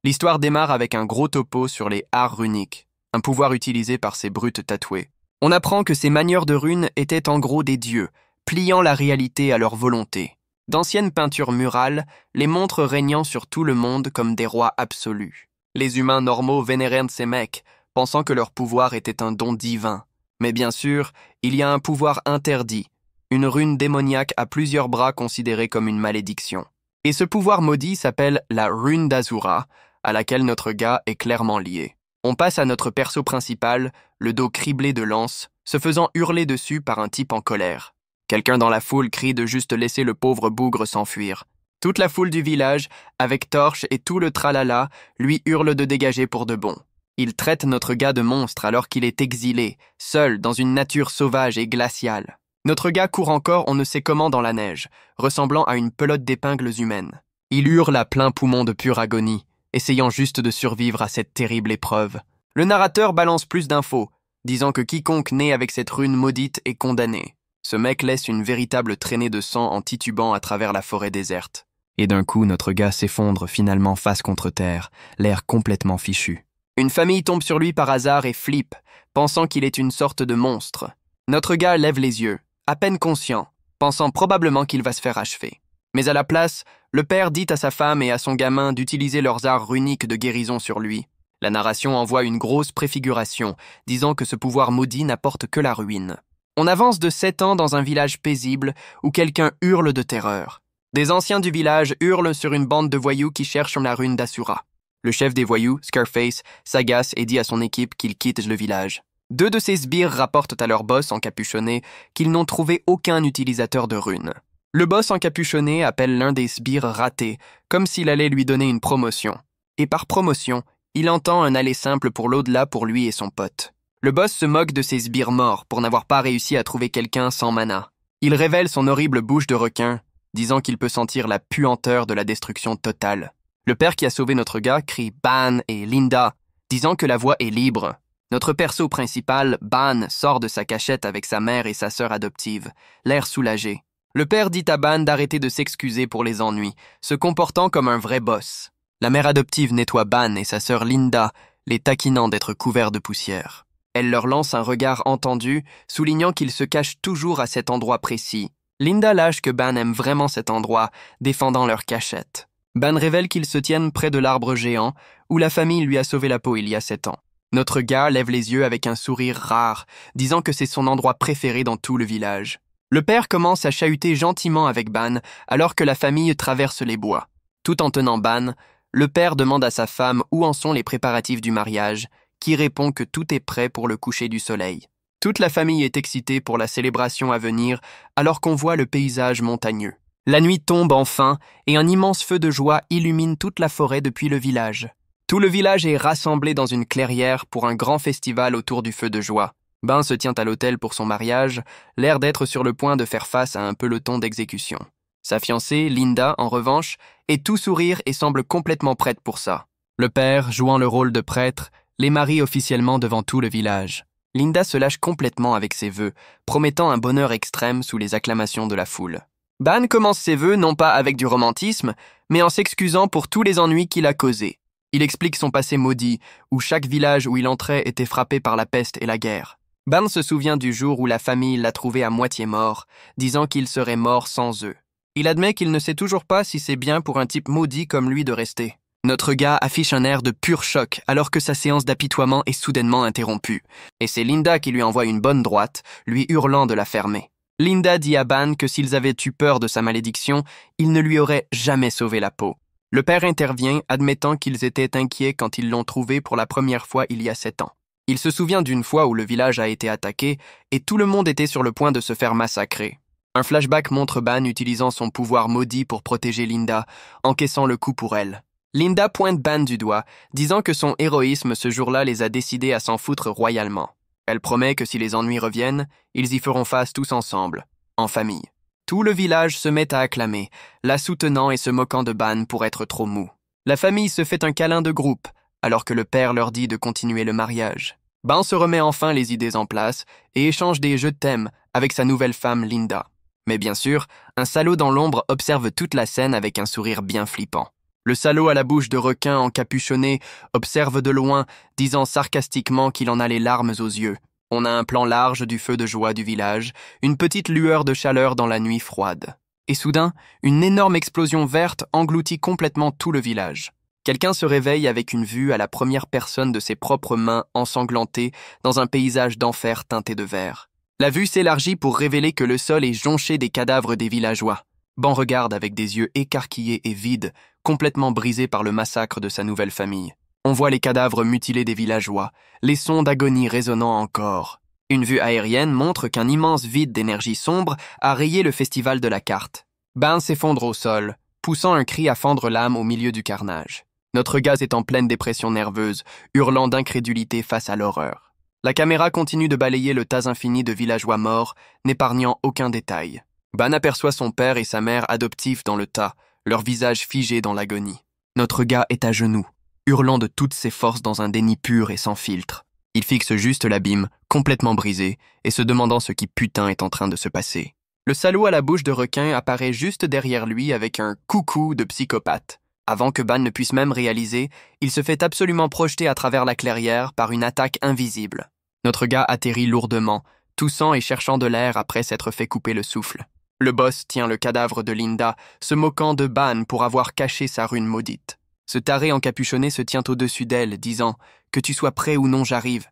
L'histoire démarre avec un gros topo sur les arts runiques, un pouvoir utilisé par ces brutes tatouées. On apprend que ces manieurs de runes étaient en gros des dieux, pliant la réalité à leur volonté. D'anciennes peintures murales les montrent régnant sur tout le monde comme des rois absolus. Les humains normaux vénérèrent ces mecs, pensant que leur pouvoir était un don divin. Mais bien sûr, il y a un pouvoir interdit, une rune démoniaque à plusieurs bras considérée comme une malédiction. Et ce pouvoir maudit s'appelle la rune d'Azura, à laquelle notre gars est clairement lié. On passe à notre perso principal, le dos criblé de lances, se faisant hurler dessus par un type en colère. Quelqu'un dans la foule crie de juste laisser le pauvre bougre s'enfuir. Toute la foule du village, avec torche et tout le tralala, lui hurle de dégager pour de bon. Il traite notre gars de monstre alors qu'il est exilé, seul dans une nature sauvage et glaciale. Notre gars court encore on ne sait comment dans la neige, ressemblant à une pelote d'épingles humaines. Il hurle à plein poumon de pure agonie, essayant juste de survivre à cette terrible épreuve. Le narrateur balance plus d'infos, disant que quiconque naît avec cette rune maudite est condamné. Ce mec laisse une véritable traînée de sang en titubant à travers la forêt déserte. Et d'un coup, notre gars s'effondre finalement face contre terre, l'air complètement fichu. Une famille tombe sur lui par hasard et flippe, pensant qu'il est une sorte de monstre. Notre gars lève les yeux, à peine conscient, pensant probablement qu'il va se faire achever. Mais à la place, le père dit à sa femme et à son gamin d'utiliser leurs arts runiques de guérison sur lui. La narration envoie une grosse préfiguration, disant que ce pouvoir maudit n'apporte que la ruine. On avance de 7 ans dans un village paisible où quelqu'un hurle de terreur. Des anciens du village hurlent sur une bande de voyous qui cherchent la rune d'Asura. Le chef des voyous, Scarface, s'agace et dit à son équipe qu'il quitte le village. 2 de ses sbires rapportent à leur boss encapuchonné qu'ils n'ont trouvé aucun utilisateur de runes. Le boss encapuchonné appelle l'un des sbires ratés, comme s'il allait lui donner une promotion. Et par promotion, il entend un aller simple pour l'au-delà pour lui et son pote. Le boss se moque de ses sbires morts pour n'avoir pas réussi à trouver quelqu'un sans mana. Il révèle son horrible bouche de requin, disant qu'il peut sentir la puanteur de la destruction totale. Le père qui a sauvé notre gars crie Ban et Linda, disant que la voie est libre. Notre perso principal, Ban, sort de sa cachette avec sa mère et sa sœur adoptive, l'air soulagé. Le père dit à Ban d'arrêter de s'excuser pour les ennuis, se comportant comme un vrai boss. La mère adoptive nettoie Ban et sa sœur Linda, les taquinant d'être couverts de poussière. Elle leur lance un regard entendu, soulignant qu'ils se cachent toujours à cet endroit précis. Linda lâche que Ban aime vraiment cet endroit, défendant leur cachette. Ban révèle qu'ils se tiennent près de l'arbre géant, où la famille lui a sauvé la peau il y a 7 ans. Notre gars lève les yeux avec un sourire rare, disant que c'est son endroit préféré dans tout le village. Le père commence à chahuter gentiment avec Ban, alors que la famille traverse les bois. Tout en tenant Ban, le père demande à sa femme où en sont les préparatifs du mariage, qui répond que tout est prêt pour le coucher du soleil. Toute la famille est excitée pour la célébration à venir, alors qu'on voit le paysage montagneux. La nuit tombe enfin, et un immense feu de joie illumine toute la forêt depuis le village. Tout le village est rassemblé dans une clairière pour un grand festival autour du feu de joie. Ben se tient à l'hôtel pour son mariage, l'air d'être sur le point de faire face à un peloton d'exécution. Sa fiancée, Linda, en revanche, est tout sourire et semble complètement prête pour ça. Le père, jouant le rôle de prêtre, les marie officiellement devant tout le village. Linda se lâche complètement avec ses vœux, promettant un bonheur extrême sous les acclamations de la foule. Ban commence ses vœux non pas avec du romantisme, mais en s'excusant pour tous les ennuis qu'il a causés. Il explique son passé maudit, où chaque village où il entrait était frappé par la peste et la guerre. Ban se souvient du jour où la famille l'a trouvé à moitié mort, disant qu'il serait mort sans eux. Il admet qu'il ne sait toujours pas si c'est bien pour un type maudit comme lui de rester. Notre gars affiche un air de pur choc alors que sa séance d'apitoiement est soudainement interrompue. Et c'est Linda qui lui envoie une bonne droite, lui hurlant de la fermer. Linda dit à Ban que s'ils avaient eu peur de sa malédiction, il ne lui aurait jamais sauvé la peau. Le père intervient, admettant qu'ils étaient inquiets quand ils l'ont trouvé pour la première fois il y a 7 ans. Il se souvient d'une fois où le village a été attaqué et tout le monde était sur le point de se faire massacrer. Un flashback montre Ban utilisant son pouvoir maudit pour protéger Linda, encaissant le coup pour elle. Linda pointe Ban du doigt, disant que son héroïsme ce jour-là les a décidés à s'en foutre royalement. Elle promet que si les ennuis reviennent, ils y feront face tous ensemble, en famille. Tout le village se met à acclamer, la soutenant et se moquant de Ban pour être trop mou. La famille se fait un câlin de groupe, alors que le père leur dit de continuer le mariage. Ban se remet enfin les idées en place et échange des jeux de thème avec sa nouvelle femme Linda. Mais bien sûr, un salaud dans l'ombre observe toute la scène avec un sourire bien flippant. Le salaud à la bouche de requin encapuchonné observe de loin, disant sarcastiquement qu'il en a les larmes aux yeux. On a un plan large du feu de joie du village, une petite lueur de chaleur dans la nuit froide. Et soudain, une énorme explosion verte engloutit complètement tout le village. Quelqu'un se réveille avec une vue à la première personne de ses propres mains ensanglantées dans un paysage d'enfer teinté de vert. La vue s'élargit pour révéler que le sol est jonché des cadavres des villageois. Ban regarde avec des yeux écarquillés et vides, complètement brisés par le massacre de sa nouvelle famille. On voit les cadavres mutilés des villageois, les sons d'agonie résonnant encore. Une vue aérienne montre qu'un immense vide d'énergie sombre a rayé le festival de la carte. Ban s'effondre au sol, poussant un cri à fendre l'âme au milieu du carnage. Notre gaz est en pleine dépression nerveuse, hurlant d'incrédulité face à l'horreur. La caméra continue de balayer le tas infini de villageois morts, n'épargnant aucun détail. Ban aperçoit son père et sa mère adoptifs dans le tas, leurs visages figés dans l'agonie. Notre gars est à genoux, hurlant de toutes ses forces dans un déni pur et sans filtre. Il fixe juste l'abîme, complètement brisé, et se demandant ce qui putain est en train de se passer. Le salaud à la bouche de requin apparaît juste derrière lui avec un coucou de psychopathe. Avant que Ban ne puisse même réaliser, il se fait absolument projeter à travers la clairière par une attaque invisible. Notre gars atterrit lourdement, toussant et cherchant de l'air après s'être fait couper le souffle. Le boss tient le cadavre de Linda, se moquant de Ban pour avoir caché sa rune maudite. Ce taré encapuchonné se tient au-dessus d'elle, disant « Que tu sois prêt ou non, j'arrive »,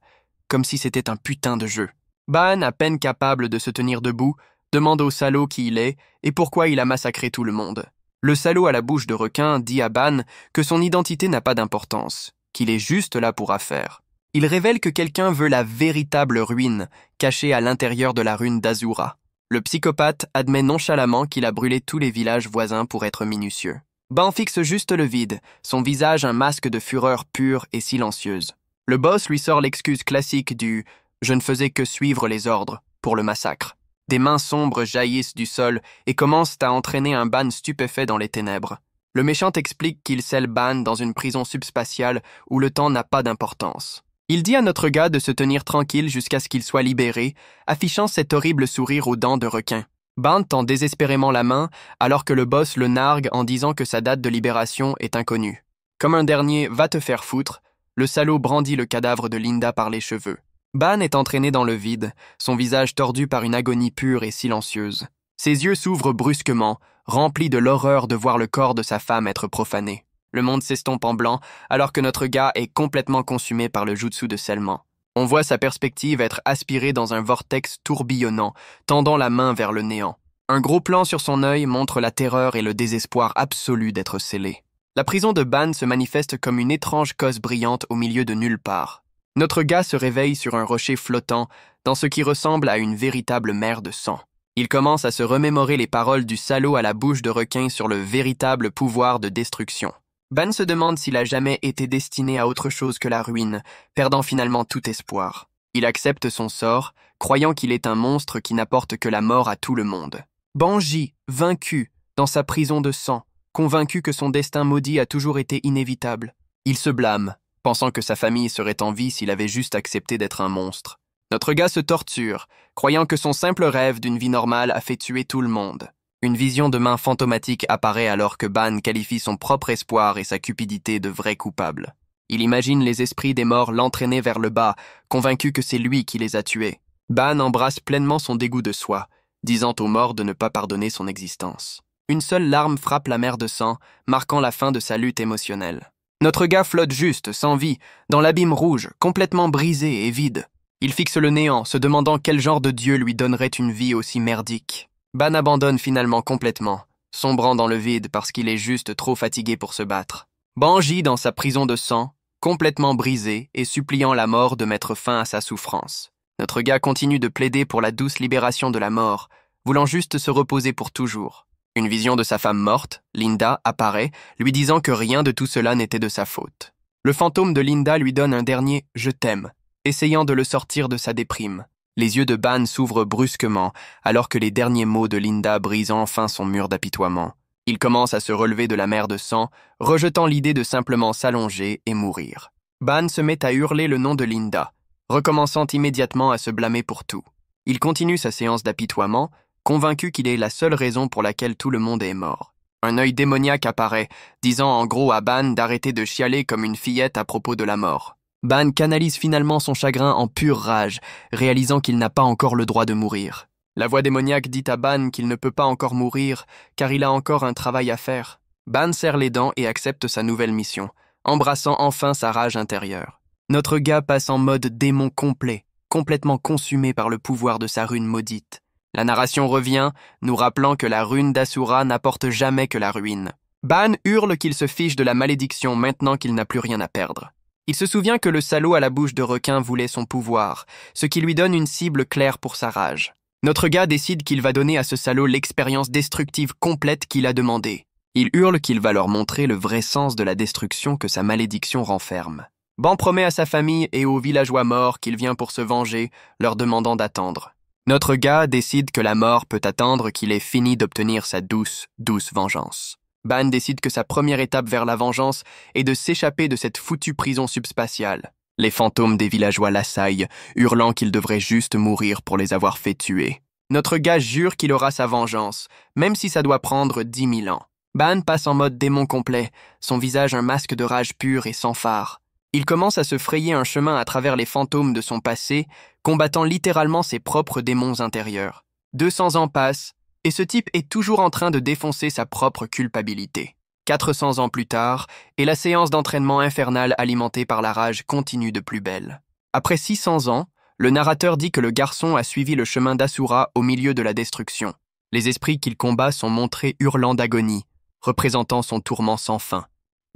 comme si c'était un putain de jeu. Ban, à peine capable de se tenir debout, demande au salaud qui il est et pourquoi il a massacré tout le monde. Le salaud à la bouche de requin dit à Ban que son identité n'a pas d'importance, qu'il est juste là pour affaire. Il révèle que quelqu'un veut la véritable ruine, cachée à l'intérieur de la rune d'Azura. Le psychopathe admet nonchalamment qu'il a brûlé tous les villages voisins pour être minutieux. Ban fixe juste le vide, son visage un masque de fureur pure et silencieuse. Le boss lui sort l'excuse classique du « je ne faisais que suivre les ordres » pour le massacre. Des mains sombres jaillissent du sol et commencent à entraîner un Ban stupéfait dans les ténèbres. Le méchant explique qu'il scelle Ban dans une prison subspatiale où le temps n'a pas d'importance. Il dit à notre gars de se tenir tranquille jusqu'à ce qu'il soit libéré, affichant cet horrible sourire aux dents de requin. Ban tend désespérément la main alors que le boss le nargue en disant que sa date de libération est inconnue. Comme un dernier « va te faire foutre », le salaud brandit le cadavre de Linda par les cheveux. Ban est entraîné dans le vide, son visage tordu par une agonie pure et silencieuse. Ses yeux s'ouvrent brusquement, remplis de l'horreur de voir le corps de sa femme être profané. Le monde s'estompe en blanc, alors que notre gars est complètement consumé par le jutsu de scellement. On voit sa perspective être aspirée dans un vortex tourbillonnant, tendant la main vers le néant. Un gros plan sur son œil montre la terreur et le désespoir absolu d'être scellé. La prison de Ban se manifeste comme une étrange cause brillante au milieu de nulle part. Notre gars se réveille sur un rocher flottant, dans ce qui ressemble à une véritable mer de sang. Il commence à se remémorer les paroles du salaud à la bouche de requin sur le véritable pouvoir de destruction. Ban se demande s'il a jamais été destiné à autre chose que la ruine, perdant finalement tout espoir. Il accepte son sort, croyant qu'il est un monstre qui n'apporte que la mort à tout le monde. Ban gît, vaincu, dans sa prison de sang, convaincu que son destin maudit a toujours été inévitable. Il se blâme, pensant que sa famille serait en vie s'il avait juste accepté d'être un monstre. Notre gars se torture, croyant que son simple rêve d'une vie normale a fait tuer tout le monde. Une vision de main fantomatique apparaît alors que Ban qualifie son propre espoir et sa cupidité de vrai coupable. Il imagine les esprits des morts l'entraîner vers le bas, convaincu que c'est lui qui les a tués. Ban embrasse pleinement son dégoût de soi, disant aux morts de ne pas pardonner son existence. Une seule larme frappe la mer de sang, marquant la fin de sa lutte émotionnelle. Notre gars flotte juste, sans vie, dans l'abîme rouge, complètement brisé et vide. Il fixe le néant, se demandant quel genre de dieu lui donnerait une vie aussi merdique. Ban abandonne finalement complètement, sombrant dans le vide parce qu'il est juste trop fatigué pour se battre. Ban gît dans sa prison de sang, complètement brisé et suppliant la mort de mettre fin à sa souffrance. Notre gars continue de plaider pour la douce libération de la mort, voulant juste se reposer pour toujours. Une vision de sa femme morte, Linda, apparaît, lui disant que rien de tout cela n'était de sa faute. Le fantôme de Linda lui donne un dernier « je t'aime », essayant de le sortir de sa déprime. Les yeux de Ban s'ouvrent brusquement, alors que les derniers mots de Linda brisent enfin son mur d'apitoiement. Il commence à se relever de la mer de sang, rejetant l'idée de simplement s'allonger et mourir. Ban se met à hurler le nom de Linda, recommençant immédiatement à se blâmer pour tout. Il continue sa séance d'apitoiement, convaincu qu'il est la seule raison pour laquelle tout le monde est mort. Un œil démoniaque apparaît, disant en gros à Ban d'arrêter de chialer comme une fillette à propos de la mort. Ban canalise finalement son chagrin en pure rage, réalisant qu'il n'a pas encore le droit de mourir. La voix démoniaque dit à Ban qu'il ne peut pas encore mourir, car il a encore un travail à faire. Ban serre les dents et accepte sa nouvelle mission, embrassant enfin sa rage intérieure. Notre gars passe en mode démon complet, complètement consumé par le pouvoir de sa rune maudite. La narration revient, nous rappelant que la rune d'Asura n'apporte jamais que la ruine. Ban hurle qu'il se fiche de la malédiction maintenant qu'il n'a plus rien à perdre. Il se souvient que le salaud à la bouche de requin voulait son pouvoir, ce qui lui donne une cible claire pour sa rage. Notre gars décide qu'il va donner à ce salaud l'expérience destructive complète qu'il a demandée. Il hurle qu'il va leur montrer le vrai sens de la destruction que sa malédiction renferme. Ban promet à sa famille et aux villageois morts qu'il vient pour se venger, leur demandant d'attendre. Notre gars décide que la mort peut attendre qu'il ait fini d'obtenir sa douce vengeance. Ban décide que sa première étape vers la vengeance est de s'échapper de cette foutue prison subspatiale. Les fantômes des villageois l'assaillent, hurlant qu'il devrait juste mourir pour les avoir fait tuer. Notre gars jure qu'il aura sa vengeance, même si ça doit prendre 10 000 ans. Ban passe en mode démon complet, son visage un masque de rage pure et sans phare. Il commence à se frayer un chemin à travers les fantômes de son passé, combattant littéralement ses propres démons intérieurs. 200 ans passent, et ce type est toujours en train de défoncer sa propre culpabilité. 400 ans plus tard, et la séance d'entraînement infernale alimentée par la rage continue de plus belle. Après 600 ans, le narrateur dit que le garçon a suivi le chemin d'Asura au milieu de la destruction. Les esprits qu'il combat sont montrés hurlant d'agonie, représentant son tourment sans fin.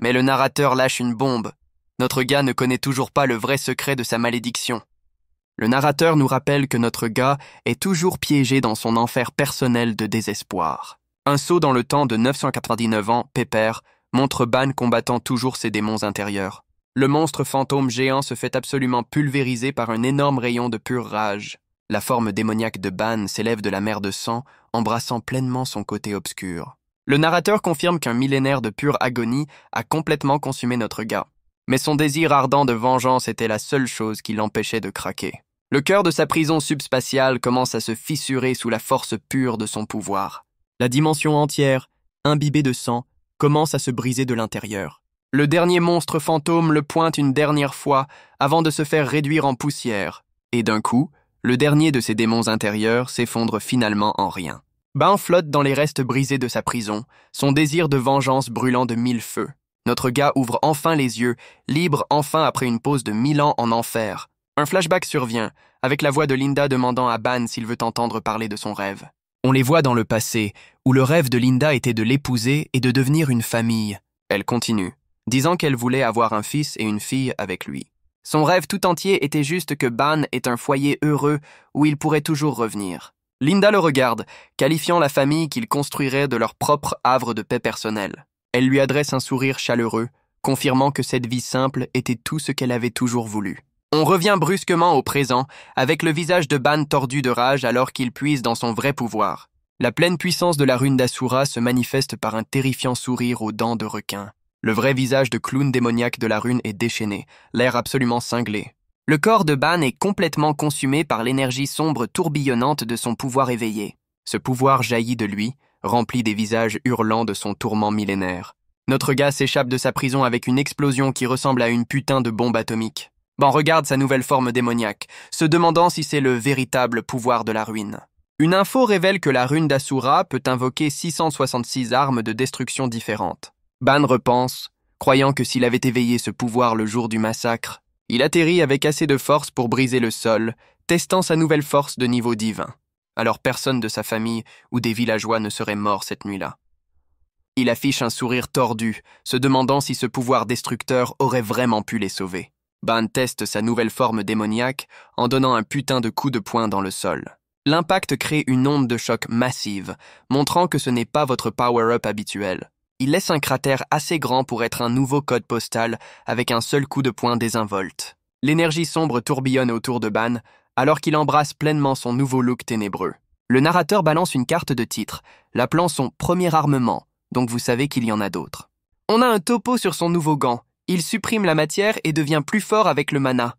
Mais le narrateur lâche une bombe. Notre gars ne connaît toujours pas le vrai secret de sa malédiction. Le narrateur nous rappelle que notre gars est toujours piégé dans son enfer personnel de désespoir. Un saut dans le temps de 999 ans, pépère, montre Ban combattant toujours ses démons intérieurs. Le monstre fantôme géant se fait absolument pulvériser par un énorme rayon de pure rage. La forme démoniaque de Ban s'élève de la mer de sang, embrassant pleinement son côté obscur. Le narrateur confirme qu'un millénaire de pure agonie a complètement consumé notre gars. Mais son désir ardent de vengeance était la seule chose qui l'empêchait de craquer. Le cœur de sa prison subspatiale commence à se fissurer sous la force pure de son pouvoir. La dimension entière, imbibée de sang, commence à se briser de l'intérieur. Le dernier monstre fantôme le pointe une dernière fois avant de se faire réduire en poussière. Et d'un coup, le dernier de ses démons intérieurs s'effondre finalement en rien. Ban flotte dans les restes brisés de sa prison, son désir de vengeance brûlant de 1000 feux. Notre gars ouvre enfin les yeux, libre enfin après une pause de 1000 ans en enfer. Un flashback survient, avec la voix de Linda demandant à Ban s'il veut entendre parler de son rêve. On les voit dans le passé, où le rêve de Linda était de l'épouser et de devenir une famille. Elle continue, disant qu'elle voulait avoir un fils et une fille avec lui. Son rêve tout entier était juste que Ban ait un foyer heureux où il pourrait toujours revenir. Linda le regarde, qualifiant la famille qu'il construirait de leur propre havre de paix personnelle. Elle lui adresse un sourire chaleureux, confirmant que cette vie simple était tout ce qu'elle avait toujours voulu. On revient brusquement au présent, avec le visage de Ban tordu de rage alors qu'il puise dans son vrai pouvoir. La pleine puissance de la rune d'Asura se manifeste par un terrifiant sourire aux dents de requin. Le vrai visage de clown démoniaque de la rune est déchaîné, l'air absolument cinglé. Le corps de Ban est complètement consumé par l'énergie sombre tourbillonnante de son pouvoir éveillé. Ce pouvoir jaillit de lui, rempli des visages hurlants de son tourment millénaire. Notre gars s'échappe de sa prison avec une explosion qui ressemble à une putain de bombe atomique. Ban regarde sa nouvelle forme démoniaque, se demandant si c'est le véritable pouvoir de la ruine. Une info révèle que la rune d'Asura peut invoquer 666 armes de destruction différentes. Ban repense, croyant que s'il avait éveillé ce pouvoir le jour du massacre, il atterrit avec assez de force pour briser le sol, testant sa nouvelle force de niveau divin. Alors personne de sa famille ou des villageois ne serait mort cette nuit-là. Il affiche un sourire tordu, se demandant si ce pouvoir destructeur aurait vraiment pu les sauver. Ban teste sa nouvelle forme démoniaque en donnant un putain de coup de poing dans le sol. L'impact crée une onde de choc massive, montrant que ce n'est pas votre power-up habituel. Il laisse un cratère assez grand pour être un nouveau code postal avec un seul coup de poing désinvolte. L'énergie sombre tourbillonne autour de Ban, alors qu'il embrasse pleinement son nouveau look ténébreux. Le narrateur balance une carte de titre, l'appelant son premier armement, donc vous savez qu'il y en a d'autres. On a un topo sur son nouveau gant. Il supprime la matière et devient plus fort avec le mana.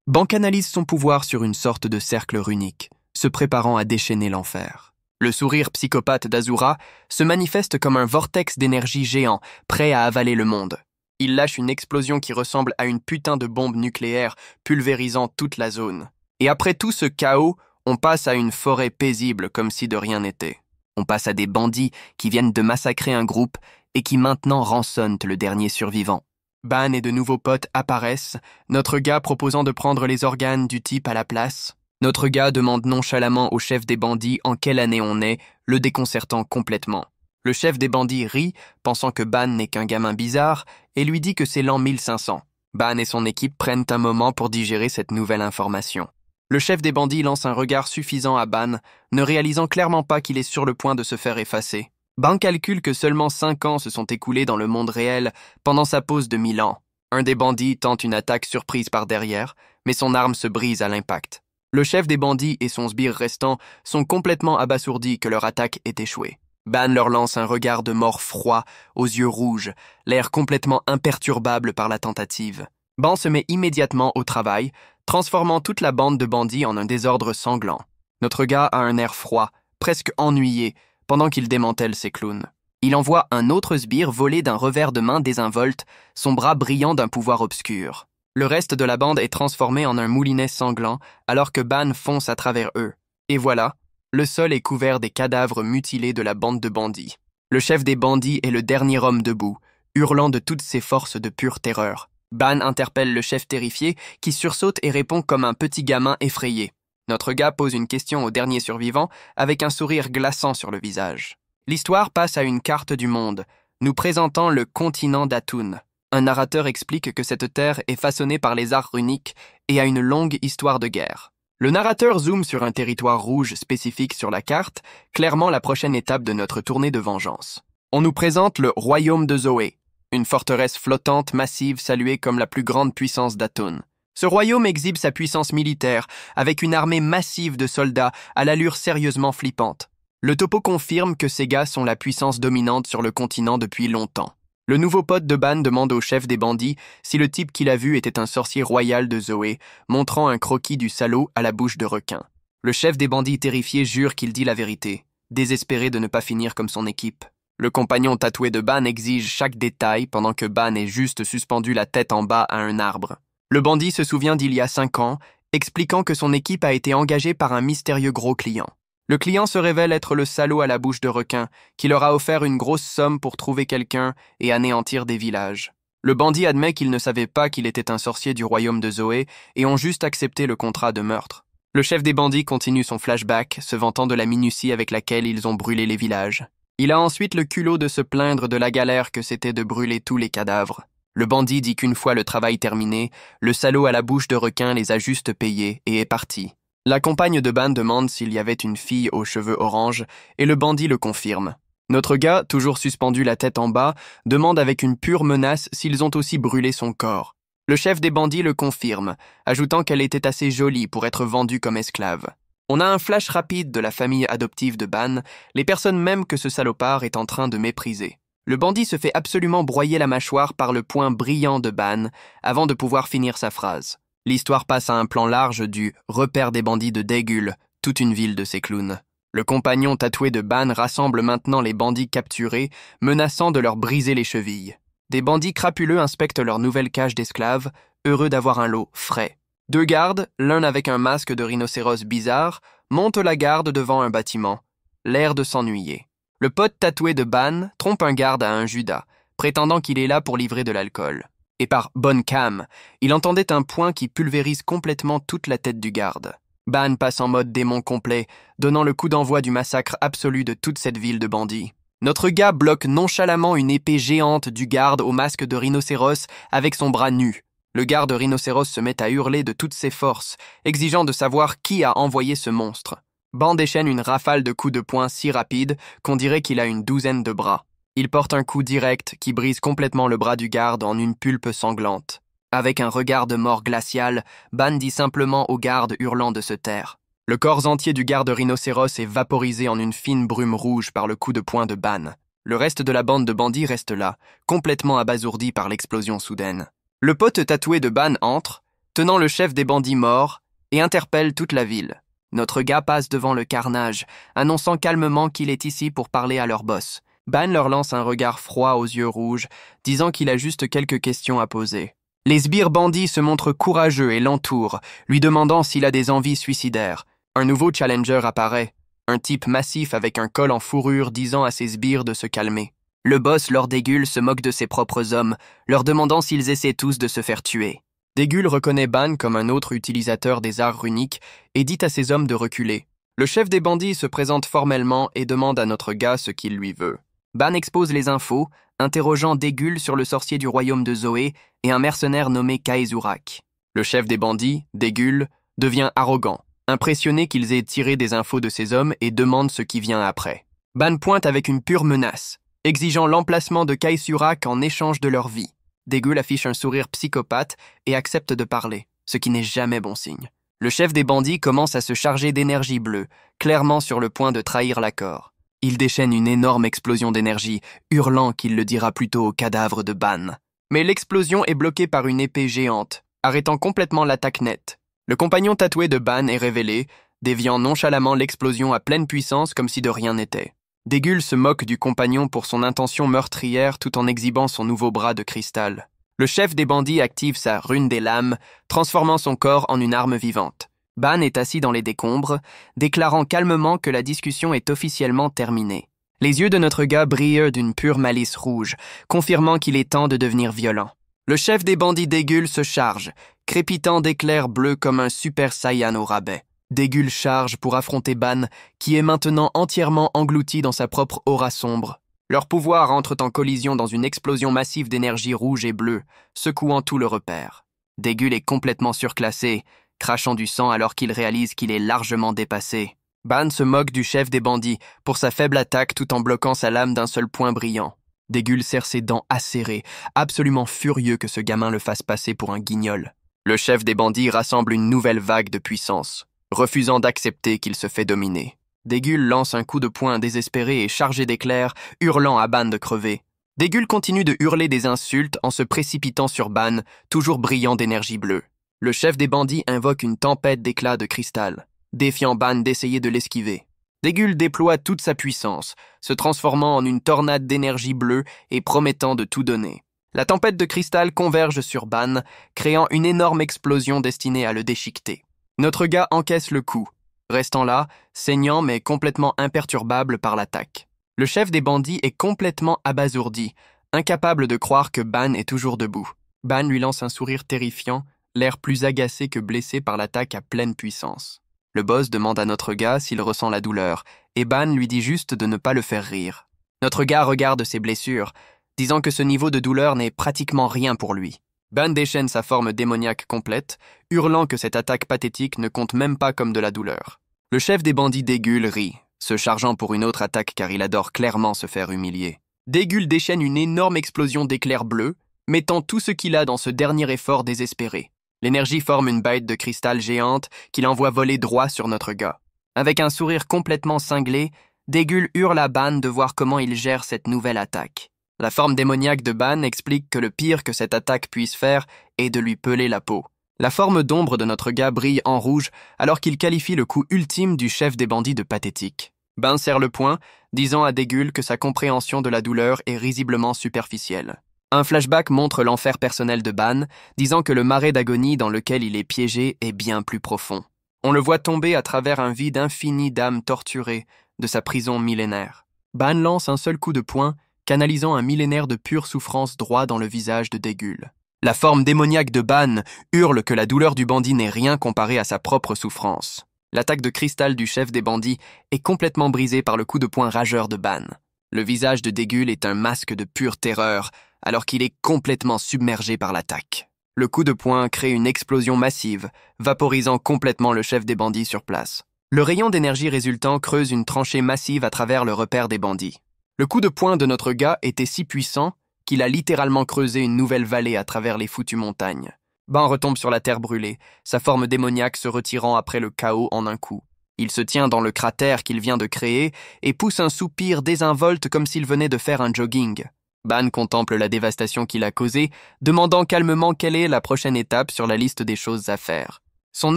Ban canalise son pouvoir sur une sorte de cercle runique, se préparant à déchaîner l'enfer. Le sourire psychopathe d'Azura se manifeste comme un vortex d'énergie géant, prêt à avaler le monde. Il lâche une explosion qui ressemble à une putain de bombe nucléaire, pulvérisant toute la zone. Et après tout ce chaos, on passe à une forêt paisible comme si de rien n'était. On passe à des bandits qui viennent de massacrer un groupe et qui maintenant rançonnent le dernier survivant. Ban et de nouveaux potes apparaissent, notre gars proposant de prendre les organes du type à la place. Notre gars demande nonchalamment au chef des bandits en quelle année on est, le déconcertant complètement. Le chef des bandits rit, pensant que Ban n'est qu'un gamin bizarre, et lui dit que c'est l'an 1500. Ban et son équipe prennent un moment pour digérer cette nouvelle information. Le chef des bandits lance un regard suffisant à Ban, ne réalisant clairement pas qu'il est sur le point de se faire effacer. Ban calcule que seulement 5 ans se sont écoulés dans le monde réel pendant sa pause de 1000 ans. Un des bandits tente une attaque surprise par derrière, mais son arme se brise à l'impact. Le chef des bandits et son sbire restant sont complètement abasourdis que leur attaque ait échoué. Ban leur lance un regard de mort froid, aux yeux rouges, l'air complètement imperturbable par la tentative. Ban se met immédiatement au travail, transformant toute la bande de bandits en un désordre sanglant. Notre gars a un air froid, presque ennuyé, pendant qu'il démantèle ses clowns. Il envoie un autre sbire voler d'un revers de main désinvolte, son bras brillant d'un pouvoir obscur. Le reste de la bande est transformé en un moulinet sanglant, alors que Ban fonce à travers eux. Et voilà, le sol est couvert des cadavres mutilés de la bande de bandits. Le chef des bandits est le dernier homme debout, hurlant de toutes ses forces de pure terreur. Ban interpelle le chef terrifié, qui sursaute et répond comme un petit gamin effrayé. Notre gars pose une question au dernier survivant, avec un sourire glaçant sur le visage. L'histoire passe à une carte du monde, nous présentant le continent d'Atun. Un narrateur explique que cette terre est façonnée par les arts runiques et a une longue histoire de guerre. Le narrateur zoome sur un territoire rouge spécifique sur la carte, clairement la prochaine étape de notre tournée de vengeance. On nous présente le royaume de Zoé, une forteresse flottante massive saluée comme la plus grande puissance d'Atun. Ce royaume exhibe sa puissance militaire, avec une armée massive de soldats à l'allure sérieusement flippante. Le topo confirme que ces gars sont la puissance dominante sur le continent depuis longtemps. Le nouveau pote de Ban demande au chef des bandits si le type qu'il a vu était un sorcier royal de Zoé, montrant un croquis du salaud à la bouche de requin. Le chef des bandits terrifié jure qu'il dit la vérité, désespéré de ne pas finir comme son équipe. Le compagnon tatoué de Ban exige chaque détail pendant que Ban est juste suspendu la tête en bas à un arbre. Le bandit se souvient d'il y a 5 ans, expliquant que son équipe a été engagée par un mystérieux gros client. Le client se révèle être le salaud à la bouche de requin, qui leur a offert une grosse somme pour trouver quelqu'un et anéantir des villages. Le bandit admet qu'il ne savait pas qu'il était un sorcier du royaume de Zoé et ont juste accepté le contrat de meurtre. Le chef des bandits continue son flashback, se vantant de la minutie avec laquelle ils ont brûlé les villages. Il a ensuite le culot de se plaindre de la galère que c'était de brûler tous les cadavres. Le bandit dit qu'une fois le travail terminé, le salaud à la bouche de requin les a juste payés et est parti. La compagne de Ban demande s'il y avait une fille aux cheveux orange, et le bandit le confirme. Notre gars, toujours suspendu la tête en bas, demande avec une pure menace s'ils ont aussi brûlé son corps. Le chef des bandits le confirme, ajoutant qu'elle était assez jolie pour être vendue comme esclave. On a un flash rapide de la famille adoptive de Ban, les personnes même que ce salopard est en train de mépriser. Le bandit se fait absolument broyer la mâchoire par le poing brillant de Ban, avant de pouvoir finir sa phrase. L'histoire passe à un plan large du « repère des bandits de Daegul », toute une ville de ces clowns. Le compagnon tatoué de Ban rassemble maintenant les bandits capturés, menaçant de leur briser les chevilles. Des bandits crapuleux inspectent leur nouvelle cage d'esclaves, heureux d'avoir un lot frais. 2 gardes, l'un avec un masque de rhinocéros bizarre, montent la garde devant un bâtiment, l'air de s'ennuyer. Le pote tatoué de Ban trompe un garde à un Judas, prétendant qu'il est là pour livrer de l'alcool. Et par bonne cam, il entendait un point qui pulvérise complètement toute la tête du garde. Ban passe en mode démon complet, donnant le coup d'envoi du massacre absolu de toute cette ville de bandits. Notre gars bloque nonchalamment une épée géante du garde au masque de rhinocéros avec son bras nu. Le garde rhinocéros se met à hurler de toutes ses forces, exigeant de savoir qui a envoyé ce monstre. Ban déchaîne une rafale de coups de poing si rapide qu'on dirait qu'il a une 12aine de bras. Il porte un coup direct qui brise complètement le bras du garde en une pulpe sanglante. Avec un regard de mort glacial, Ban dit simplement au garde hurlant de se taire. Le corps entier du garde rhinocéros est vaporisé en une fine brume rouge par le coup de poing de Ban. Le reste de la bande de bandits reste là, complètement abasourdi par l'explosion soudaine. Le pote tatoué de Ban entre, tenant le chef des bandits mort, et interpelle toute la ville. Notre gars passe devant le carnage, annonçant calmement qu'il est ici pour parler à leur boss. Ban leur lance un regard froid aux yeux rouges, disant qu'il a juste quelques questions à poser. Les sbires bandits se montrent courageux et l'entourent, lui demandant s'il a des envies suicidaires. Un nouveau challenger apparaît, un type massif avec un col en fourrure disant à ses sbires de se calmer. Le boss, Lord Dégul, se moque de ses propres hommes, leur demandant s'ils essaient tous de se faire tuer. Dégul reconnaît Ban comme un autre utilisateur des arts runiques et dit à ses hommes de reculer. Le chef des bandits se présente formellement et demande à notre gars ce qu'il lui veut. Ban expose les infos, interrogeant Dégul sur le sorcier du royaume de Zoé et un mercenaire nommé Kaezurak. Le chef des bandits, Dégul, devient arrogant, impressionné qu'ils aient tiré des infos de ses hommes et demande ce qui vient après. Ban pointe avec une pure menace, exigeant l'emplacement de Kaezurak en échange de leur vie. Dégul affiche un sourire psychopathe et accepte de parler, ce qui n'est jamais bon signe. Le chef des bandits commence à se charger d'énergie bleue, clairement sur le point de trahir l'accord. Il déchaîne une énorme explosion d'énergie, hurlant qu'il le dira plutôt au cadavre de Ban. Mais l'explosion est bloquée par une épée géante, arrêtant complètement l'attaque nette. Le compagnon tatoué de Ban est révélé, déviant nonchalamment l'explosion à pleine puissance comme si de rien n'était. Dégul se moque du compagnon pour son intention meurtrière tout en exhibant son nouveau bras de cristal. Le chef des bandits active sa rune des lames, transformant son corps en une arme vivante. Ban est assis dans les décombres, déclarant calmement que la discussion est officiellement terminée. Les yeux de notre gars brillent d'une pure malice rouge, confirmant qu'il est temps de devenir violent. Le chef des bandits Dégul se charge, crépitant d'éclairs bleus comme un super saiyan au rabais. Dégul charge pour affronter Ban, qui est maintenant entièrement englouti dans sa propre aura sombre. Leurs pouvoirs entrent en collision dans une explosion massive d'énergie rouge et bleue, secouant tout le repère. Dégul est complètement surclassé, crachant du sang alors qu'il réalise qu'il est largement dépassé. Ban se moque du chef des bandits pour sa faible attaque tout en bloquant sa lame d'un seul point brillant. Dégul serre ses dents acérées, absolument furieux que ce gamin le fasse passer pour un guignol. Le chef des bandits rassemble une nouvelle vague de puissance, refusant d'accepter qu'il se fait dominer. Dégul lance un coup de poing désespéré et chargé d'éclairs, hurlant à Ban de crever. Dégul continue de hurler des insultes en se précipitant sur Ban, toujours brillant d'énergie bleue. Le chef des bandits invoque une tempête d'éclats de cristal, défiant Ban d'essayer de l'esquiver. Dégul déploie toute sa puissance, se transformant en une tornade d'énergie bleue et promettant de tout donner. La tempête de cristal converge sur Ban, créant une énorme explosion destinée à le déchiqueter. Notre gars encaisse le coup, restant là, saignant mais complètement imperturbable par l'attaque. Le chef des bandits est complètement abasourdi, incapable de croire que Ban est toujours debout. Ban lui lance un sourire terrifiant, l'air plus agacé que blessé par l'attaque à pleine puissance. Le boss demande à notre gars s'il ressent la douleur, et Ban lui dit juste de ne pas le faire rire. Notre gars regarde ses blessures, disant que ce niveau de douleur n'est pratiquement rien pour lui. Ban déchaîne sa forme démoniaque complète, hurlant que cette attaque pathétique ne compte même pas comme de la douleur. Le chef des bandits Dégul rit, se chargeant pour une autre attaque car il adore clairement se faire humilier. Dégul déchaîne une énorme explosion d'éclairs bleus, mettant tout ce qu'il a dans ce dernier effort désespéré. L'énergie forme une bête de cristal géante qu'il envoie voler droit sur notre gars. Avec un sourire complètement cinglé, Dégul hurle à Ban de voir comment il gère cette nouvelle attaque. La forme démoniaque de Ban explique que le pire que cette attaque puisse faire est de lui peler la peau. La forme d'ombre de notre gars brille en rouge alors qu'il qualifie le coup ultime du chef des bandits de pathétique. Ban serre le poing, disant à Dégul que sa compréhension de la douleur est risiblement superficielle. Un flashback montre l'enfer personnel de Ban, disant que le marais d'agonie dans lequel il est piégé est bien plus profond. On le voit tomber à travers un vide infini d'âmes torturées de sa prison millénaire. Ban lance un seul coup de poing, canalisant un millénaire de pure souffrance droit dans le visage de Dégul. La forme démoniaque de Ban hurle que la douleur du bandit n'est rien comparée à sa propre souffrance. L'attaque de cristal du chef des bandits est complètement brisée par le coup de poing rageur de Ban. Le visage de Dégul est un masque de pure terreur, alors qu'il est complètement submergé par l'attaque. Le coup de poing crée une explosion massive, vaporisant complètement le chef des bandits sur place. Le rayon d'énergie résultant creuse une tranchée massive à travers le repère des bandits. Le coup de poing de notre gars était si puissant qu'il a littéralement creusé une nouvelle vallée à travers les foutues montagnes. Ban retombe sur la terre brûlée, sa forme démoniaque se retirant après le chaos en un coup. Il se tient dans le cratère qu'il vient de créer et pousse un soupir désinvolte comme s'il venait de faire un jogging. Ban contemple la dévastation qu'il a causée, demandant calmement quelle est la prochaine étape sur la liste des choses à faire. Son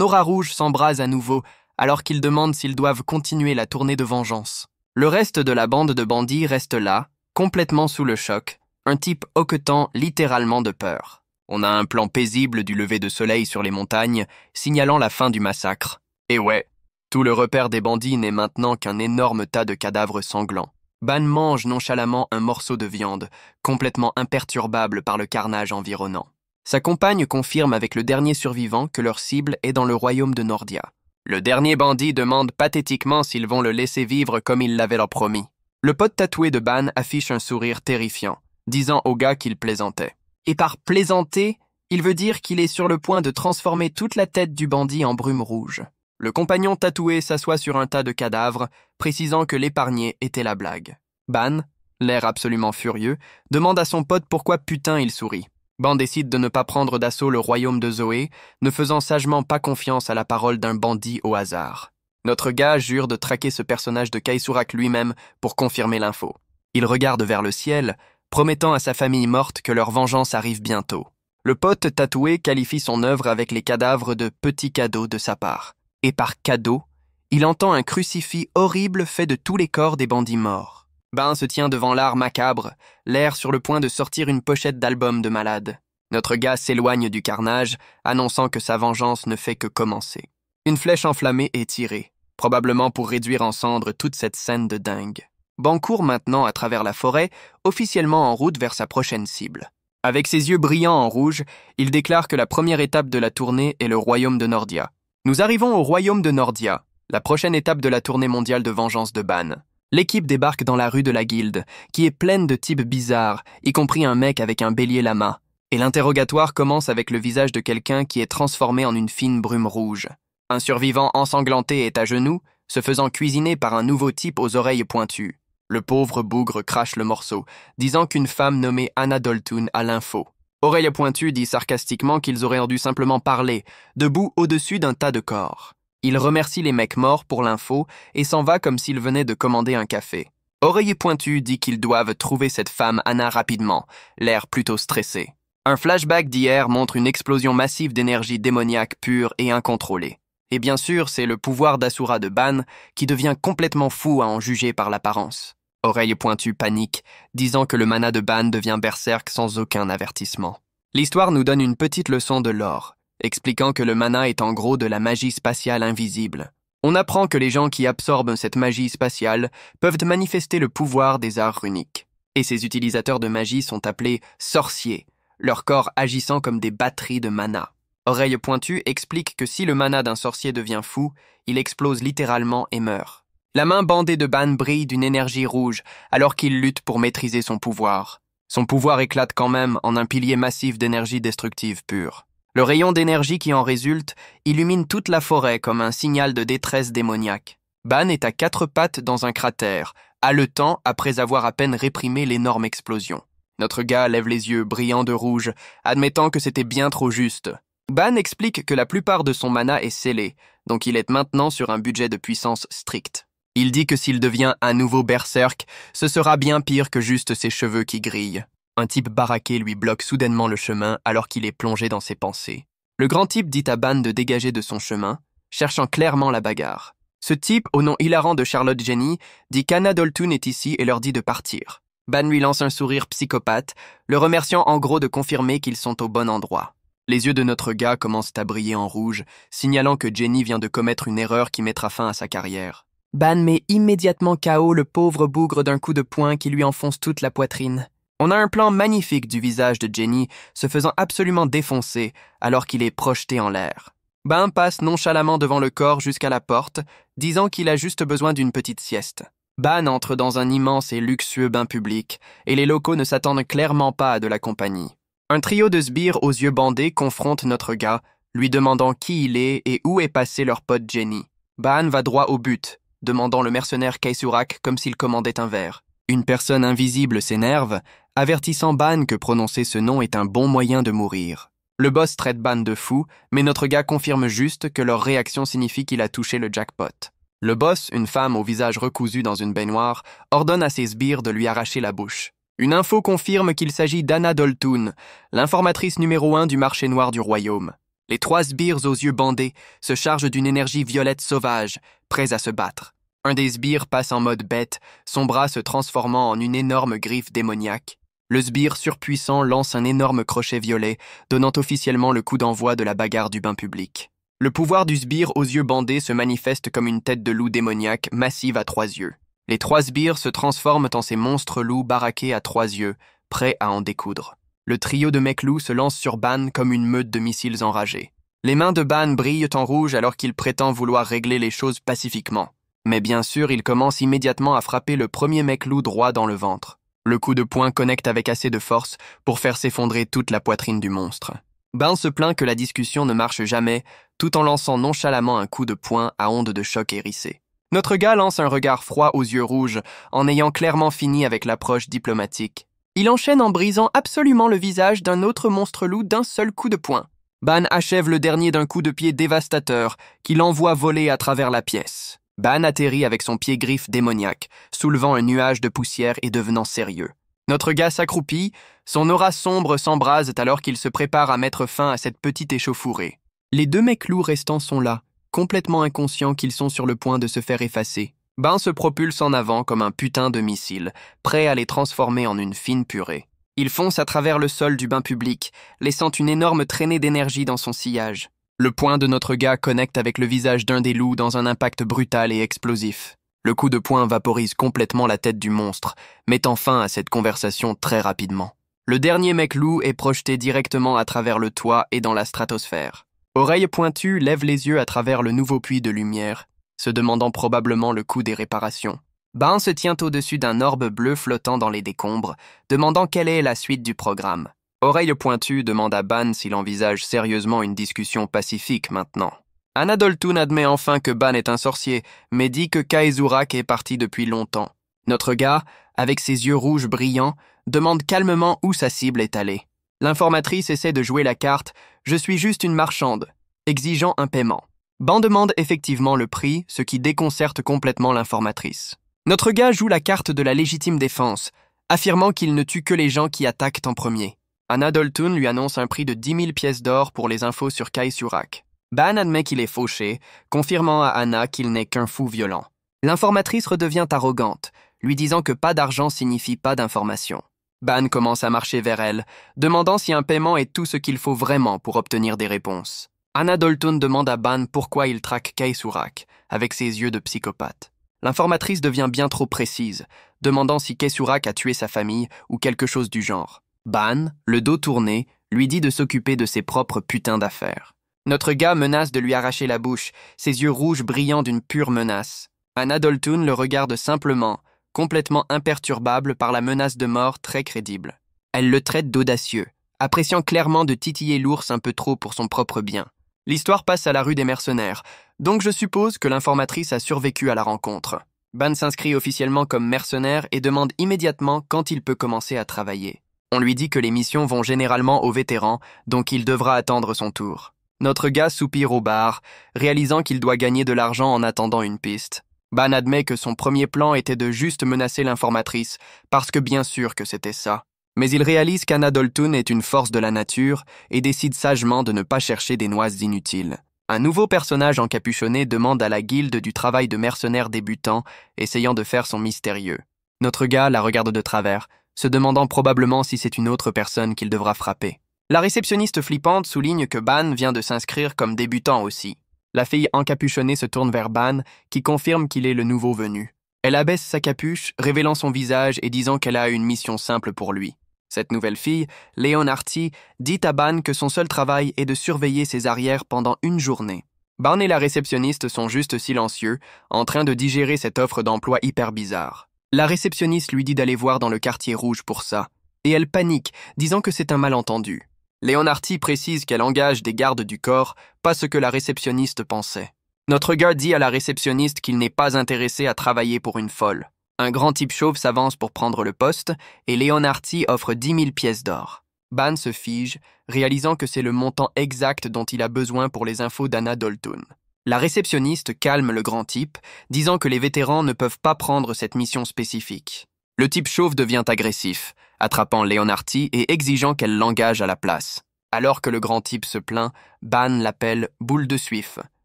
aura rouge s'embrase à nouveau, alors qu'ils demandent s'ils doivent continuer la tournée de vengeance. Le reste de la bande de bandits reste là, complètement sous le choc, un type hoquetant littéralement de peur. On a un plan paisible du lever de soleil sur les montagnes, signalant la fin du massacre. Et ouais, tout le repère des bandits n'est maintenant qu'un énorme tas de cadavres sanglants. Ban mange nonchalamment un morceau de viande, complètement imperturbable par le carnage environnant. Sa compagne confirme avec le dernier survivant que leur cible est dans le royaume de Nordia. Le dernier bandit demande pathétiquement s'ils vont le laisser vivre comme il l'avait leur promis. Le pote tatoué de Ban affiche un sourire terrifiant, disant au gars qu'il plaisantait. Et par plaisanter, il veut dire qu'il est sur le point de transformer toute la tête du bandit en brume rouge. Le compagnon tatoué s'assoit sur un tas de cadavres, précisant que l'épargner était la blague. Ban, l'air absolument furieux, demande à son pote pourquoi putain il sourit. Ban décide de ne pas prendre d'assaut le royaume de Zoé, ne faisant sagement pas confiance à la parole d'un bandit au hasard. Notre gars jure de traquer ce personnage de Kaisurak lui-même pour confirmer l'info. Il regarde vers le ciel, promettant à sa famille morte que leur vengeance arrive bientôt. Le pote tatoué qualifie son œuvre avec les cadavres de petits cadeaux de sa part. Et par cadeau, il entend un crucifix horrible fait de tous les corps des bandits morts. Ben se tient devant l'art macabre, l'air sur le point de sortir une pochette d'album de malade. Notre gars s'éloigne du carnage, annonçant que sa vengeance ne fait que commencer. Une flèche enflammée est tirée, probablement pour réduire en cendres toute cette scène de dingue. Ben court maintenant à travers la forêt, officiellement en route vers sa prochaine cible. Avec ses yeux brillants en rouge, il déclare que la première étape de la tournée est le royaume de Nordia. Nous arrivons au royaume de Nordia, la prochaine étape de la tournée mondiale de vengeance de Ban. L'équipe débarque dans la rue de la guilde, qui est pleine de types bizarres, y compris un mec avec un bélier lama. Et l'interrogatoire commence avec le visage de quelqu'un qui est transformé en une fine brume rouge. Un survivant ensanglanté est à genoux, se faisant cuisiner par un nouveau type aux oreilles pointues. Le pauvre bougre crache le morceau, disant qu'une femme nommée Anna Doltun a l'info. Oreille pointue dit sarcastiquement qu'ils auraient dû simplement parler, debout au-dessus d'un tas de corps. Il remercie les mecs morts pour l'info et s'en va comme s'il venait de commander un café. Oreille pointue dit qu'ils doivent trouver cette femme Anna rapidement, l'air plutôt stressé. Un flashback d'hier montre une explosion massive d'énergie démoniaque pure et incontrôlée. Et bien sûr, c'est le pouvoir d'Asura de Ban qui devient complètement fou à en juger par l'apparence. Oreille pointue panique, disant que le mana de Ban devient berserk sans aucun avertissement. L'histoire nous donne une petite leçon de lore, expliquant que le mana est en gros de la magie spatiale invisible. On apprend que les gens qui absorbent cette magie spatiale peuvent manifester le pouvoir des arts runiques. Et ces utilisateurs de magie sont appelés sorciers, leur corps agissant comme des batteries de mana. Oreille pointue explique que si le mana d'un sorcier devient fou, il explose littéralement et meurt. La main bandée de Ban brille d'une énergie rouge alors qu'il lutte pour maîtriser son pouvoir. Son pouvoir éclate quand même en un pilier massif d'énergie destructive pure. Le rayon d'énergie qui en résulte illumine toute la forêt comme un signal de détresse démoniaque. Ban est à 4 pattes dans un cratère, haletant après avoir à peine réprimé l'énorme explosion. Notre gars lève les yeux brillants de rouge, admettant que c'était bien trop juste. Ban explique que la plupart de son mana est scellé, donc il est maintenant sur un budget de puissance strict. Il dit que s'il devient un nouveau berserk, ce sera bien pire que juste ses cheveux qui grillent. Un type baraqué lui bloque soudainement le chemin alors qu'il est plongé dans ses pensées. Le grand type dit à Ban de dégager de son chemin, cherchant clairement la bagarre. Ce type, au nom hilarant de Charlotte Jenny, dit qu'Anna Doltun est ici et leur dit de partir. Ban lui lance un sourire psychopathe, le remerciant en gros de confirmer qu'ils sont au bon endroit. Les yeux de notre gars commencent à briller en rouge, signalant que Jenny vient de commettre une erreur qui mettra fin à sa carrière. Ban met immédiatement KO le pauvre bougre d'un coup de poing qui lui enfonce toute la poitrine. On a un plan magnifique du visage de Jenny se faisant absolument défoncer alors qu'il est projeté en l'air. Ban passe nonchalamment devant le corps jusqu'à la porte, disant qu'il a juste besoin d'une petite sieste. Ban entre dans un immense et luxueux bain public, et les locaux ne s'attendent clairement pas à de la compagnie. Un trio de sbires aux yeux bandés confronte notre gars, lui demandant qui il est et où est passé leur pote Jenny. Ban va droit au but, demandant le mercenaire Kaisurak comme s'il commandait un verre. Une personne invisible s'énerve, avertissant Ban que prononcer ce nom est un bon moyen de mourir. Le boss traite Ban de fou, mais notre gars confirme juste que leur réaction signifie qu'il a touché le jackpot. Le boss, une femme au visage recousu dans une baignoire, ordonne à ses sbires de lui arracher la bouche. Une info confirme qu'il s'agit d'Anna Doltun, l'informatrice numéro 1 du marché noir du royaume. Les 3 sbires aux yeux bandés se chargent d'une énergie violette sauvage, prêts à se battre. Un des sbires passe en mode bête, son bras se transformant en une énorme griffe démoniaque. Le sbire surpuissant lance un énorme crochet violet, donnant officiellement le coup d'envoi de la bagarre du bain public. Le pouvoir du sbire aux yeux bandés se manifeste comme une tête de loup démoniaque massive à 3 yeux. Les 3 sbires se transforment en ces monstres loups baraqués à 3 yeux, prêts à en découdre. Le trio de mecs loups se lance sur Ban comme une meute de missiles enragés. Les mains de Ban brillent en rouge alors qu'il prétend vouloir régler les choses pacifiquement. Mais bien sûr, il commence immédiatement à frapper le premier mec loup droit dans le ventre. Le coup de poing connecte avec assez de force pour faire s'effondrer toute la poitrine du monstre. Ban se plaint que la discussion ne marche jamais, tout en lançant nonchalamment un coup de poing à ondes de choc hérissées. Notre gars lance un regard froid aux yeux rouges, en ayant clairement fini avec l'approche diplomatique. Il enchaîne en brisant absolument le visage d'un autre monstre loup d'un seul coup de poing. Ban achève le dernier d'un coup de pied dévastateur, qui l'envoie voler à travers la pièce. Ban atterrit avec son pied griffe démoniaque, soulevant un nuage de poussière et devenant sérieux. Notre gars s'accroupit, son aura sombre s'embrase alors qu'il se prépare à mettre fin à cette petite échauffourée. Les 2 mecs loups restants sont là, complètement inconscients qu'ils sont sur le point de se faire effacer. Ban se propulse en avant comme un putain de missile, prêt à les transformer en une fine purée. Il fonce à travers le sol du bain public, laissant une énorme traînée d'énergie dans son sillage. Le poing de notre gars connecte avec le visage d'un des loups dans un impact brutal et explosif. Le coup de poing vaporise complètement la tête du monstre, mettant fin à cette conversation très rapidement. Le dernier mec loup est projeté directement à travers le toit et dans la stratosphère. Oreille pointue lève les yeux à travers le nouveau puits de lumière, se demandant probablement le coût des réparations. Ban se tient au-dessus d'un orbe bleu flottant dans les décombres, demandant quelle est la suite du programme. Oreille pointue demande à Ban s'il envisage sérieusement une discussion pacifique maintenant. Anadoltoun admet enfin que Ban est un sorcier, mais dit que Kaezurak est parti depuis longtemps. Notre gars, avec ses yeux rouges brillants, demande calmement où sa cible est allée. L'informatrice essaie de jouer la carte « Je suis juste une marchande », exigeant un paiement. Ban demande effectivement le prix, ce qui déconcerte complètement l'informatrice. Notre gars joue la carte de la légitime défense, affirmant qu'il ne tue que les gens qui attaquent en premier. Anadoltoun lui annonce un prix de 10 000 pièces d'or pour les infos sur Kaezurak. Ban admet qu'il est fauché, confirmant à Anna qu'il n'est qu'un fou violent. L'informatrice redevient arrogante, lui disant que pas d'argent signifie pas d'information. Ban commence à marcher vers elle, demandant si un paiement est tout ce qu'il faut vraiment pour obtenir des réponses. Anadoltoun demande à Ban pourquoi il traque Kaezurak, avec ses yeux de psychopathe. L'informatrice devient bien trop précise, demandant si Kaezurak a tué sa famille ou quelque chose du genre. Ban, le dos tourné, lui dit de s'occuper de ses propres putains d'affaires. Notre gars menace de lui arracher la bouche, ses yeux rouges brillant d'une pure menace. Anadoltoun le regarde simplement, complètement imperturbable par la menace de mort très crédible. Elle le traite d'audacieux, appréciant clairement de titiller l'ours un peu trop pour son propre bien. L'histoire passe à la rue des mercenaires, donc je suppose que l'informatrice a survécu à la rencontre. Ban s'inscrit officiellement comme mercenaire et demande immédiatement quand il peut commencer à travailler. On lui dit que les missions vont généralement aux vétérans, donc il devra attendre son tour. Notre gars soupire au bar, réalisant qu'il doit gagner de l'argent en attendant une piste. Ban admet que son premier plan était de juste menacer l'informatrice, parce que bien sûr que c'était ça. Mais il réalise qu'Anadoltoun est une force de la nature et décide sagement de ne pas chercher des noises inutiles. Un nouveau personnage encapuchonné demande à la guilde du travail de mercenaires débutants, essayant de faire son mystérieux. Notre gars la regarde de travers, se demandant probablement si c'est une autre personne qu'il devra frapper. La réceptionniste flippante souligne que Ban vient de s'inscrire comme débutant aussi. La fille encapuchonnée se tourne vers Ban, qui confirme qu'il est le nouveau venu. Elle abaisse sa capuche, révélant son visage et disant qu'elle a une mission simple pour lui. Cette nouvelle fille, Leonardi, dit à Ban que son seul travail est de surveiller ses arrières pendant une journée. Ban et la réceptionniste sont juste silencieux, en train de digérer cette offre d'emploi hyper bizarre. La réceptionniste lui dit d'aller voir dans le quartier rouge pour ça, et elle panique, disant que c'est un malentendu. Leonardi précise qu'elle engage des gardes du corps, pas ce que la réceptionniste pensait. Notre gars dit à la réceptionniste qu'il n'est pas intéressé à travailler pour une folle. Un grand type chauve s'avance pour prendre le poste, et Leonardi offre 10 000 pièces d'or. Ban se fige, réalisant que c'est le montant exact dont il a besoin pour les infos d'Anadoltoun. La réceptionniste calme le grand type, disant que les vétérans ne peuvent pas prendre cette mission spécifique. Le type chauve devient agressif, attrapant Leonardi et exigeant qu'elle l'engage à la place. Alors que le grand type se plaint, Ban l'appelle boule de suif,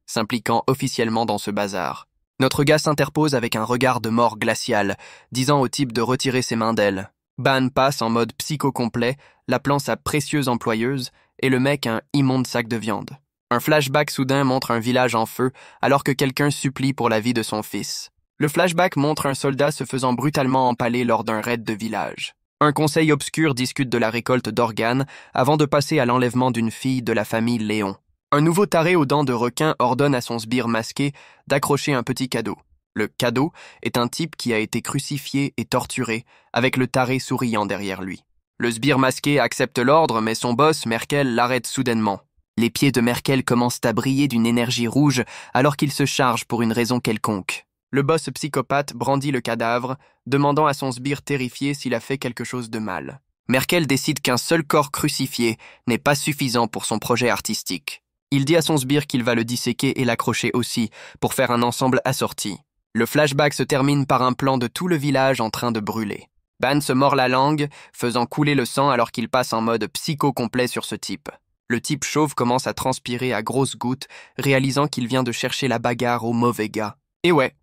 s'impliquant officiellement dans ce bazar. Notre gars s'interpose avec un regard de mort glacial, disant au type de retirer ses mains d'elle. Ban passe en mode psycho complet, l'appelant sa précieuse employeuse, et le mec un immonde sac de viande. Un flashback soudain montre un village en feu, alors que quelqu'un supplie pour la vie de son fils. Le flashback montre un soldat se faisant brutalement empaler lors d'un raid de village. Un conseil obscur discute de la récolte d'organes avant de passer à l'enlèvement d'une fille de la famille Léon. Un nouveau taré aux dents de requin ordonne à son sbire masqué d'accrocher un petit cadeau. Le cadeau est un type qui a été crucifié et torturé, avec le taré souriant derrière lui. Le sbire masqué accepte l'ordre, mais son boss, Merkel, l'arrête soudainement. Les pieds de Merkel commencent à briller d'une énergie rouge alors qu'il se charge pour une raison quelconque. Le boss psychopathe brandit le cadavre, demandant à son sbire terrifié s'il a fait quelque chose de mal. Merkel décide qu'un seul corps crucifié n'est pas suffisant pour son projet artistique. Il dit à son sbire qu'il va le disséquer et l'accrocher aussi, pour faire un ensemble assorti. Le flashback se termine par un plan de tout le village en train de brûler. Ban se mord la langue, faisant couler le sang alors qu'il passe en mode psycho complet sur ce type. Le type chauve commence à transpirer à grosses gouttes, réalisant qu'il vient de chercher la bagarre au mauvais gars. Et ouais,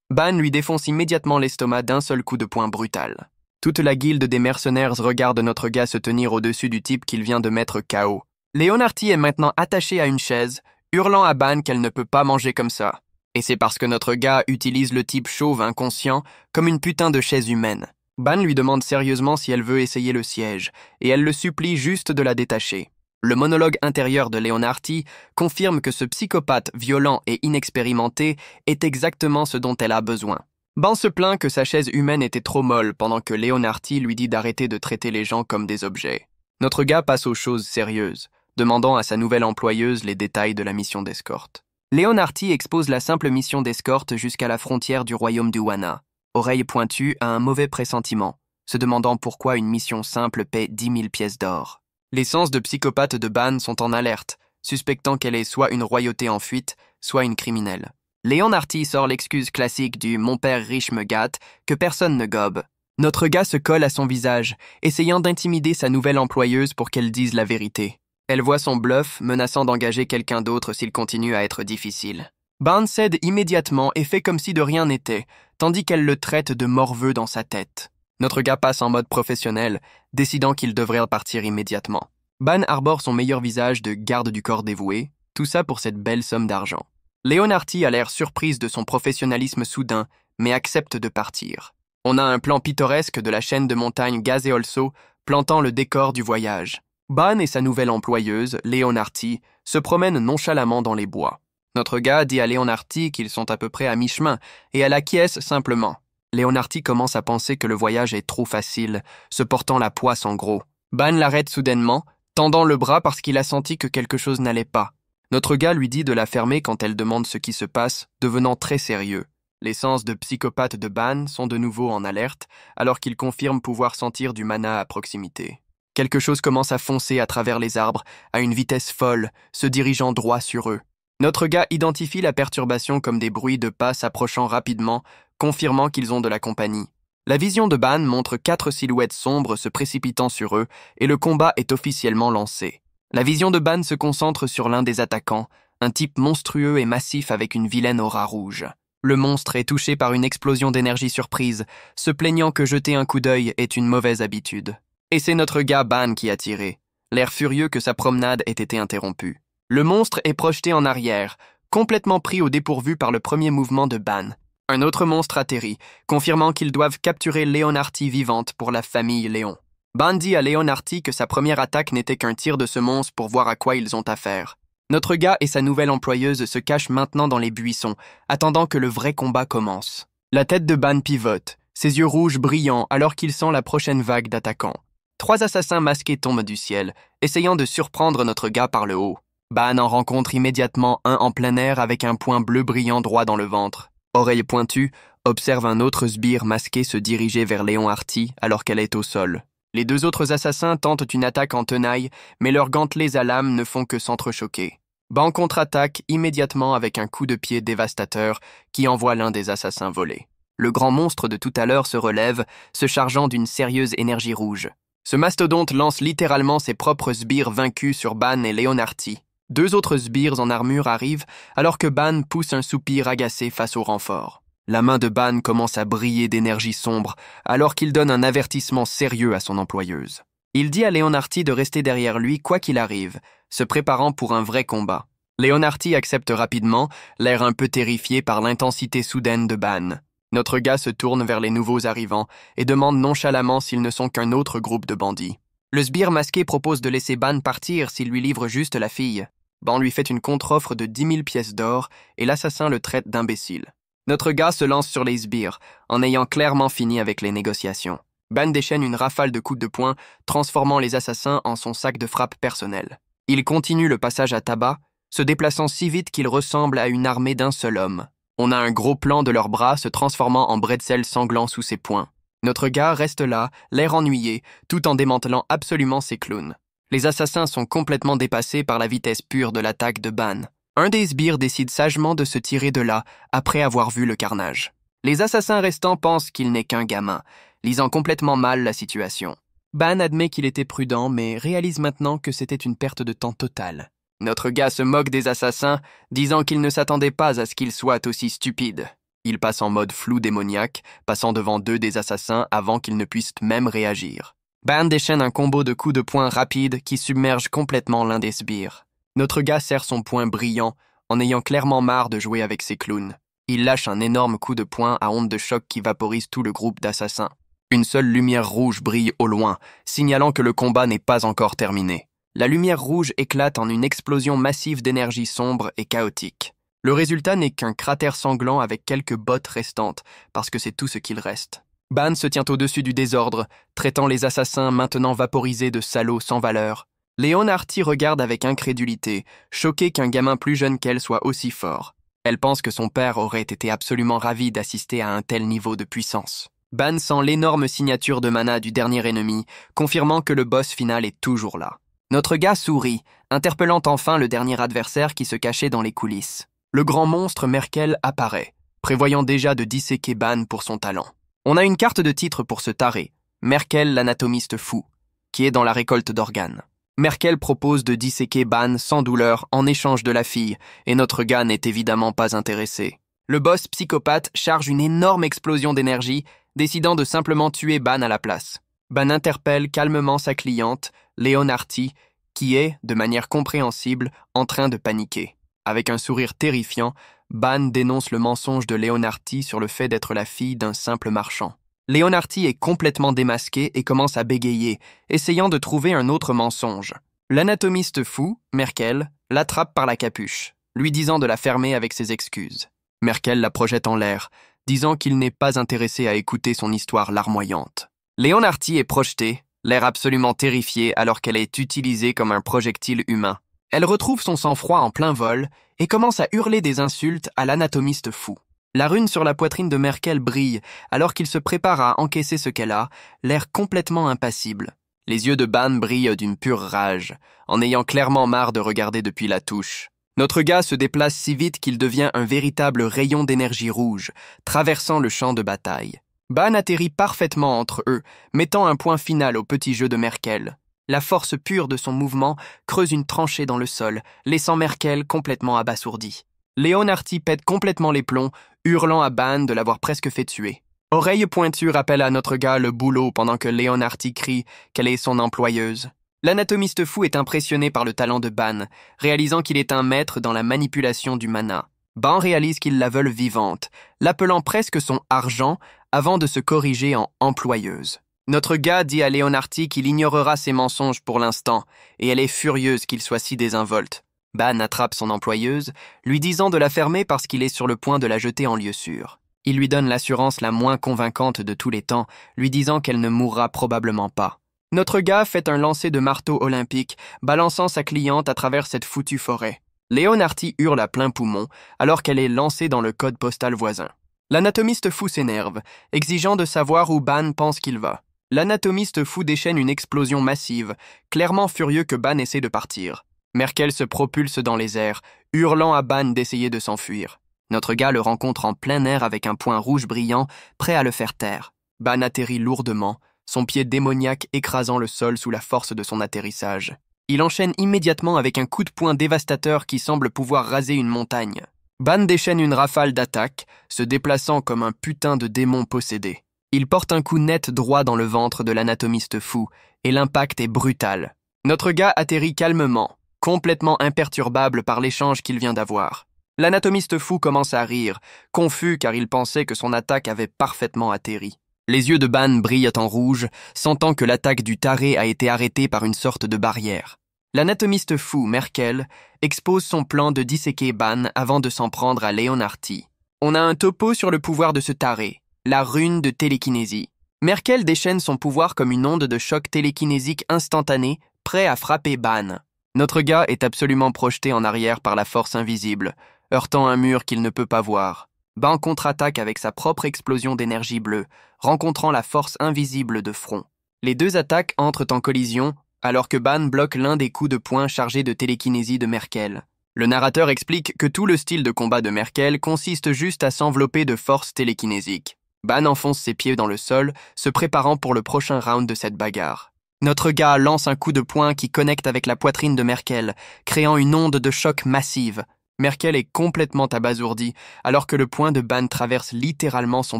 Ban lui défonce immédiatement l'estomac d'un seul coup de poing brutal. Toute la guilde des mercenaires regarde notre gars se tenir au-dessus du type qu'il vient de mettre KO. Leonardi est maintenant attachée à une chaise, hurlant à Ban qu'elle ne peut pas manger comme ça. Et c'est parce que notre gars utilise le type chauve inconscient comme une putain de chaise humaine. Ban lui demande sérieusement si elle veut essayer le siège, et elle le supplie juste de la détacher. Le monologue intérieur de Leonardi confirme que ce psychopathe violent et inexpérimenté est exactement ce dont elle a besoin. Ban se plaint que sa chaise humaine était trop molle pendant que Leonardi lui dit d'arrêter de traiter les gens comme des objets. Notre gars passe aux choses sérieuses, demandant à sa nouvelle employeuse les détails de la mission d'escorte. Leonardi expose la simple mission d'escorte jusqu'à la frontière du royaume du Wana. Oreille pointue a un mauvais pressentiment, se demandant pourquoi une mission simple paie 10 000 pièces d'or. Les sens de psychopathe de Ban sont en alerte, suspectant qu'elle est soit une royauté en fuite, soit une criminelle. Leonardi sort l'excuse classique du « mon père riche me gâte » que personne ne gobe. Notre gars se colle à son visage, essayant d'intimider sa nouvelle employeuse pour qu'elle dise la vérité. Elle voit son bluff, menaçant d'engager quelqu'un d'autre s'il continue à être difficile. Ban cède immédiatement et fait comme si de rien n'était, tandis qu'elle le traite de morveux dans sa tête. Notre gars passe en mode professionnel, décidant qu'il devrait partir immédiatement. Ban arbore son meilleur visage de garde du corps dévoué, tout ça pour cette belle somme d'argent. Leonardi a l'air surprise de son professionnalisme soudain, mais accepte de partir. On a un plan pittoresque de la chaîne de montagnes Gaz et Olso, plantant le décor du voyage. Ban et sa nouvelle employeuse, Leonardi, se promènent nonchalamment dans les bois. Notre gars dit à Leonardi qu'ils sont à peu près à mi-chemin, et elle acquiesce simplement. Leonardi commence à penser que le voyage est trop facile, se portant la poisse en gros. Ban l'arrête soudainement, tendant le bras parce qu'il a senti que quelque chose n'allait pas. Notre gars lui dit de la fermer quand elle demande ce qui se passe, devenant très sérieux. Les sens de psychopathe de Ban sont de nouveau en alerte, alors qu'il confirme pouvoir sentir du mana à proximité. Quelque chose commence à foncer à travers les arbres, à une vitesse folle, se dirigeant droit sur eux. Notre gars identifie la perturbation comme des bruits de pas s'approchant rapidement, confirmant qu'ils ont de la compagnie. La vision de Ban montre 4 silhouettes sombres se précipitant sur eux, et le combat est officiellement lancé. La vision de Ban se concentre sur l'un des attaquants, un type monstrueux et massif avec une vilaine aura rouge. Le monstre est touché par une explosion d'énergie surprise, se plaignant que jeter un coup d'œil est une mauvaise habitude. Et c'est notre gars Ban qui a tiré, l'air furieux que sa promenade ait été interrompue. Le monstre est projeté en arrière, complètement pris au dépourvu par le premier mouvement de Ban. Un autre monstre atterrit, confirmant qu'ils doivent capturer Leonardi vivante pour la famille Léon. Ban dit à Leonardi que sa première attaque n'était qu'un tir de ce monstre pour voir à quoi ils ont affaire. Notre gars et sa nouvelle employeuse se cachent maintenant dans les buissons, attendant que le vrai combat commence. La tête de Ban pivote, ses yeux rouges brillants alors qu'il sent la prochaine vague d'attaquants. 3 assassins masqués tombent du ciel, essayant de surprendre notre gars par le haut. Ban en rencontre immédiatement un en plein air avec un point bleu brillant droit dans le ventre. Oreille pointue, observe un autre sbire masqué se diriger vers Leonardi alors qu'elle est au sol. Les 2 autres assassins tentent une attaque en tenaille, mais leurs gantelets à lame ne font que s'entrechoquer. Ban contre-attaque immédiatement avec un coup de pied dévastateur qui envoie l'un des assassins voler. Le grand monstre de tout à l'heure se relève, se chargeant d'une sérieuse énergie rouge. Ce mastodonte lance littéralement ses propres sbires vaincus sur Ban et Leonardi. Deux autres sbires en armure arrivent alors que Ban pousse un soupir agacé face au renfort. La main de Ban commence à briller d'énergie sombre alors qu'il donne un avertissement sérieux à son employeuse. Il dit à Leonardi de rester derrière lui quoi qu'il arrive, se préparant pour un vrai combat. Leonardi accepte rapidement, l'air un peu terrifié par l'intensité soudaine de Ban. Notre gars se tourne vers les nouveaux arrivants et demande nonchalamment s'ils ne sont qu'un autre groupe de bandits. Le sbire masqué propose de laisser Ban partir s'il lui livre juste la fille. Ban lui fait une contre-offre de 10 000 pièces d'or et l'assassin le traite d'imbécile. Notre gars se lance sur les sbires, en ayant clairement fini avec les négociations. Ban déchaîne une rafale de coups de poing, transformant les assassins en son sac de frappe personnel. Il continue le passage à tabac, se déplaçant si vite qu'il ressemble à une armée d'un seul homme. On a un gros plan de leurs bras se transformant en bretzel sanglant sous ses poings. Notre gars reste là, l'air ennuyé, tout en démantelant absolument ses clowns. Les assassins sont complètement dépassés par la vitesse pure de l'attaque de Ban. Un des sbires décide sagement de se tirer de là, après avoir vu le carnage. Les assassins restants pensent qu'il n'est qu'un gamin, lisant complètement mal la situation. Ban admet qu'il était prudent, mais réalise maintenant que c'était une perte de temps totale. Notre gars se moque des assassins, disant qu'il ne s'attendait pas à ce qu'ils soient aussi stupides. Il passe en mode flou démoniaque, passant devant deux des assassins avant qu'ils ne puissent même réagir. Ban déchaîne un combo de coups de poing rapides qui submerge complètement l'un des sbires. Notre gars serre son poing brillant, en ayant clairement marre de jouer avec ses clowns. Il lâche un énorme coup de poing à onde de choc qui vaporise tout le groupe d'assassins. Une seule lumière rouge brille au loin, signalant que le combat n'est pas encore terminé. La lumière rouge éclate en une explosion massive d'énergie sombre et chaotique. Le résultat n'est qu'un cratère sanglant avec quelques bottes restantes, parce que c'est tout ce qu'il reste. Ban se tient au-dessus du désordre, traitant les assassins maintenant vaporisés de salauds sans valeur. Leonardi regarde avec incrédulité, choquée qu'un gamin plus jeune qu'elle soit aussi fort. Elle pense que son père aurait été absolument ravi d'assister à un tel niveau de puissance. Ban sent l'énorme signature de mana du dernier ennemi, confirmant que le boss final est toujours là. Notre gars sourit, interpellant enfin le dernier adversaire qui se cachait dans les coulisses. Le grand monstre Merkel apparaît, prévoyant déjà de disséquer Ban pour son talent. On a une carte de titre pour ce taré, Merkel l'anatomiste fou, qui est dans la récolte d'organes. Merkel propose de disséquer Ban sans douleur en échange de la fille, et notre gars n'est évidemment pas intéressé. Le boss psychopathe charge une énorme explosion d'énergie, décidant de simplement tuer Ban à la place. Ban interpelle calmement sa cliente, Leonardi, qui est, de manière compréhensible, en train de paniquer. Avec un sourire terrifiant, Ban dénonce le mensonge de Leonardi sur le fait d'être la fille d'un simple marchand. Leonardi est complètement démasqué et commence à bégayer, essayant de trouver un autre mensonge. L'anatomiste fou, Merkel, l'attrape par la capuche, lui disant de la fermer avec ses excuses. Merkel la projette en l'air, disant qu'il n'est pas intéressé à écouter son histoire larmoyante. Leonardi est projetée, l'air absolument terrifié alors qu'elle est utilisée comme un projectile humain. Elle retrouve son sang-froid en plein vol et commence à hurler des insultes à l'anatomiste fou. La rune sur la poitrine de Merkel brille alors qu'il se prépare à encaisser ce qu'elle a, l'air complètement impassible. Les yeux de Ban brillent d'une pure rage, en ayant clairement marre de regarder depuis la touche. Notre gars se déplace si vite qu'il devient un véritable rayon d'énergie rouge, traversant le champ de bataille. Ban atterrit parfaitement entre eux, mettant un point final au petit jeu de Merkel. La force pure de son mouvement creuse une tranchée dans le sol, laissant Merkel complètement abasourdie. Leonardi pète complètement les plombs, hurlant à Ban de l'avoir presque fait tuer. Oreille pointue rappelle à notre gars le boulot pendant que Leonardi crie qu'elle est son employeuse. L'anatomiste fou est impressionné par le talent de Ban, réalisant qu'il est un maître dans la manipulation du mana. Ban réalise qu'ils la veulent vivante, l'appelant presque son argent avant de se corriger en employeuse. Notre gars dit à Leonardi qu'il ignorera ses mensonges pour l'instant, et elle est furieuse qu'il soit si désinvolte. Ban attrape son employeuse, lui disant de la fermer parce qu'il est sur le point de la jeter en lieu sûr. Il lui donne l'assurance la moins convaincante de tous les temps, lui disant qu'elle ne mourra probablement pas. Notre gars fait un lancer de marteau olympique, balançant sa cliente à travers cette foutue forêt. Leonardi hurle à plein poumon, alors qu'elle est lancée dans le code postal voisin. L'anatomiste fou s'énerve, exigeant de savoir où Ban pense qu'il va. L'anatomiste fou déchaîne une explosion massive, clairement furieux que Ban essaie de partir. Merkel se propulse dans les airs, hurlant à Ban d'essayer de s'enfuir. Notre gars le rencontre en plein air avec un point rouge brillant, prêt à le faire taire. Ban atterrit lourdement, son pied démoniaque écrasant le sol sous la force de son atterrissage. Il enchaîne immédiatement avec un coup de poing dévastateur qui semble pouvoir raser une montagne. Ban déchaîne une rafale d'attaque, se déplaçant comme un putain de démon possédé. Il porte un coup net droit dans le ventre de l'anatomiste fou, et l'impact est brutal. Notre gars atterrit calmement, complètement imperturbable par l'échange qu'il vient d'avoir. L'anatomiste fou commence à rire, confus car il pensait que son attaque avait parfaitement atterri. Les yeux de Ban brillent en rouge, sentant que l'attaque du taré a été arrêtée par une sorte de barrière. L'anatomiste fou, Merkel, expose son plan de disséquer Ban avant de s'en prendre à Leonardi. On a un topo sur le pouvoir de ce taré, la rune de télékinésie. Merkel déchaîne son pouvoir comme une onde de choc télékinésique instantanée, prêt à frapper Ban. Notre gars est absolument projeté en arrière par la force invisible, heurtant un mur qu'il ne peut pas voir. Ban contre-attaque avec sa propre explosion d'énergie bleue, rencontrant la force invisible de front. Les deux attaques entrent en collision, alors que Ban bloque l'un des coups de poing chargés de télékinésie de Merkel. Le narrateur explique que tout le style de combat de Merkel consiste juste à s'envelopper de force télékinésique. Ban enfonce ses pieds dans le sol, se préparant pour le prochain round de cette bagarre. Notre gars lance un coup de poing qui connecte avec la poitrine de Merkel, créant une onde de choc massive. Merkel est complètement abasourdi, alors que le poing de Ban traverse littéralement son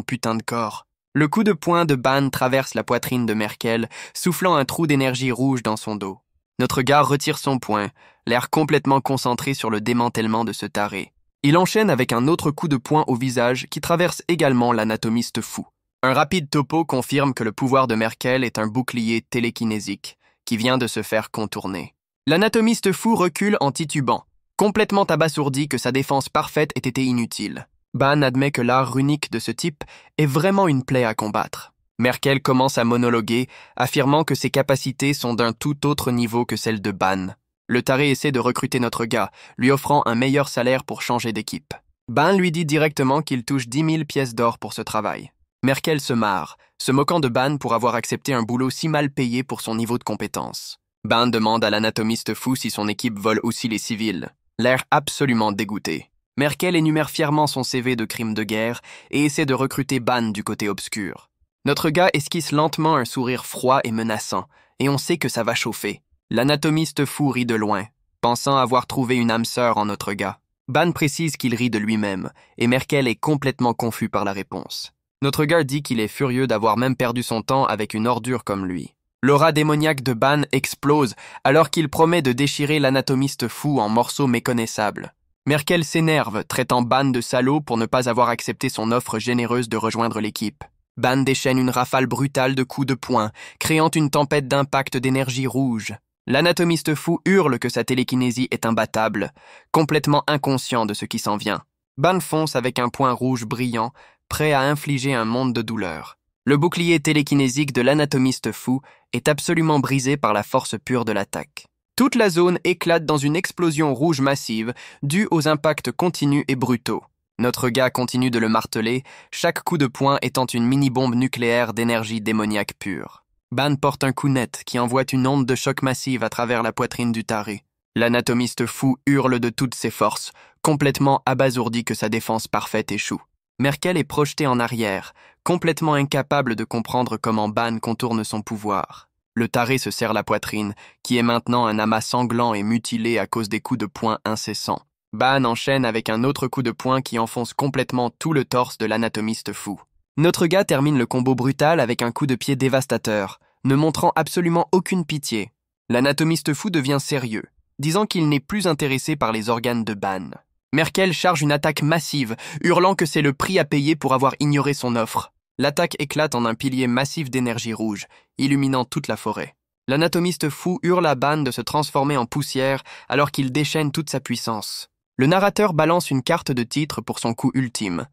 putain de corps. Le coup de poing de Ban traverse la poitrine de Merkel, soufflant un trou d'énergie rouge dans son dos. Notre gars retire son poing, l'air complètement concentré sur le démantèlement de ce taré. Il enchaîne avec un autre coup de poing au visage qui traverse également l'anatomiste fou. Un rapide topo confirme que le pouvoir de Merkel est un bouclier télékinésique, qui vient de se faire contourner. L'anatomiste fou recule en titubant, complètement abasourdi que sa défense parfaite ait été inutile. Ban admet que l'art runique de ce type est vraiment une plaie à combattre. Merkel commence à monologuer, affirmant que ses capacités sont d'un tout autre niveau que celles de Ban. Le taré essaie de recruter notre gars, lui offrant un meilleur salaire pour changer d'équipe. Ban lui dit directement qu'il touche 10 000 pièces d'or pour ce travail. Merkel se marre, se moquant de Ban pour avoir accepté un boulot si mal payé pour son niveau de compétence. Ban demande à l'anatomiste fou si son équipe vole aussi les civils, l'air absolument dégoûté. Merkel énumère fièrement son CV de crimes de guerre et essaie de recruter Ban du côté obscur. Notre gars esquisse lentement un sourire froid et menaçant, et on sait que ça va chauffer. L'anatomiste fou rit de loin, pensant avoir trouvé une âme sœur en notre gars. Ban précise qu'il rit de lui-même, et Merkel est complètement confus par la réponse. Notre gars dit qu'il est furieux d'avoir même perdu son temps avec une ordure comme lui. L'aura démoniaque de Ban explose alors qu'il promet de déchirer l'anatomiste fou en morceaux méconnaissables. Merkel s'énerve, traitant Ban de salaud pour ne pas avoir accepté son offre généreuse de rejoindre l'équipe. Ban déchaîne une rafale brutale de coups de poing, créant une tempête d'impact d'énergie rouge. L'anatomiste fou hurle que sa télékinésie est imbattable, complètement inconscient de ce qui s'en vient. Ban fonce avec un poing rouge brillant, prêt à infliger un monde de douleur. Le bouclier télékinésique de l'anatomiste fou est absolument brisé par la force pure de l'attaque. Toute la zone éclate dans une explosion rouge massive due aux impacts continus et brutaux. Notre gars continue de le marteler, chaque coup de poing étant une mini-bombe nucléaire d'énergie démoniaque pure. Ban porte un coup net qui envoie une onde de choc massive à travers la poitrine du taré. L'anatomiste fou hurle de toutes ses forces, complètement abasourdi que sa défense parfaite échoue. Merkel est projetée en arrière, complètement incapable de comprendre comment Ban contourne son pouvoir. Le taré se serre la poitrine, qui est maintenant un amas sanglant et mutilé à cause des coups de poing incessants. Ban enchaîne avec un autre coup de poing qui enfonce complètement tout le torse de l'anatomiste fou. Notre gars termine le combo brutal avec un coup de pied dévastateur, ne montrant absolument aucune pitié. L'anatomiste fou devient sérieux, disant qu'il n'est plus intéressé par les organes de Ban. Merkel charge une attaque massive, hurlant que c'est le prix à payer pour avoir ignoré son offre. L'attaque éclate en un pilier massif d'énergie rouge, illuminant toute la forêt. L'anatomiste fou hurle à Ban de se transformer en poussière alors qu'il déchaîne toute sa puissance. Le narrateur balance une carte de titre pour son coup ultime.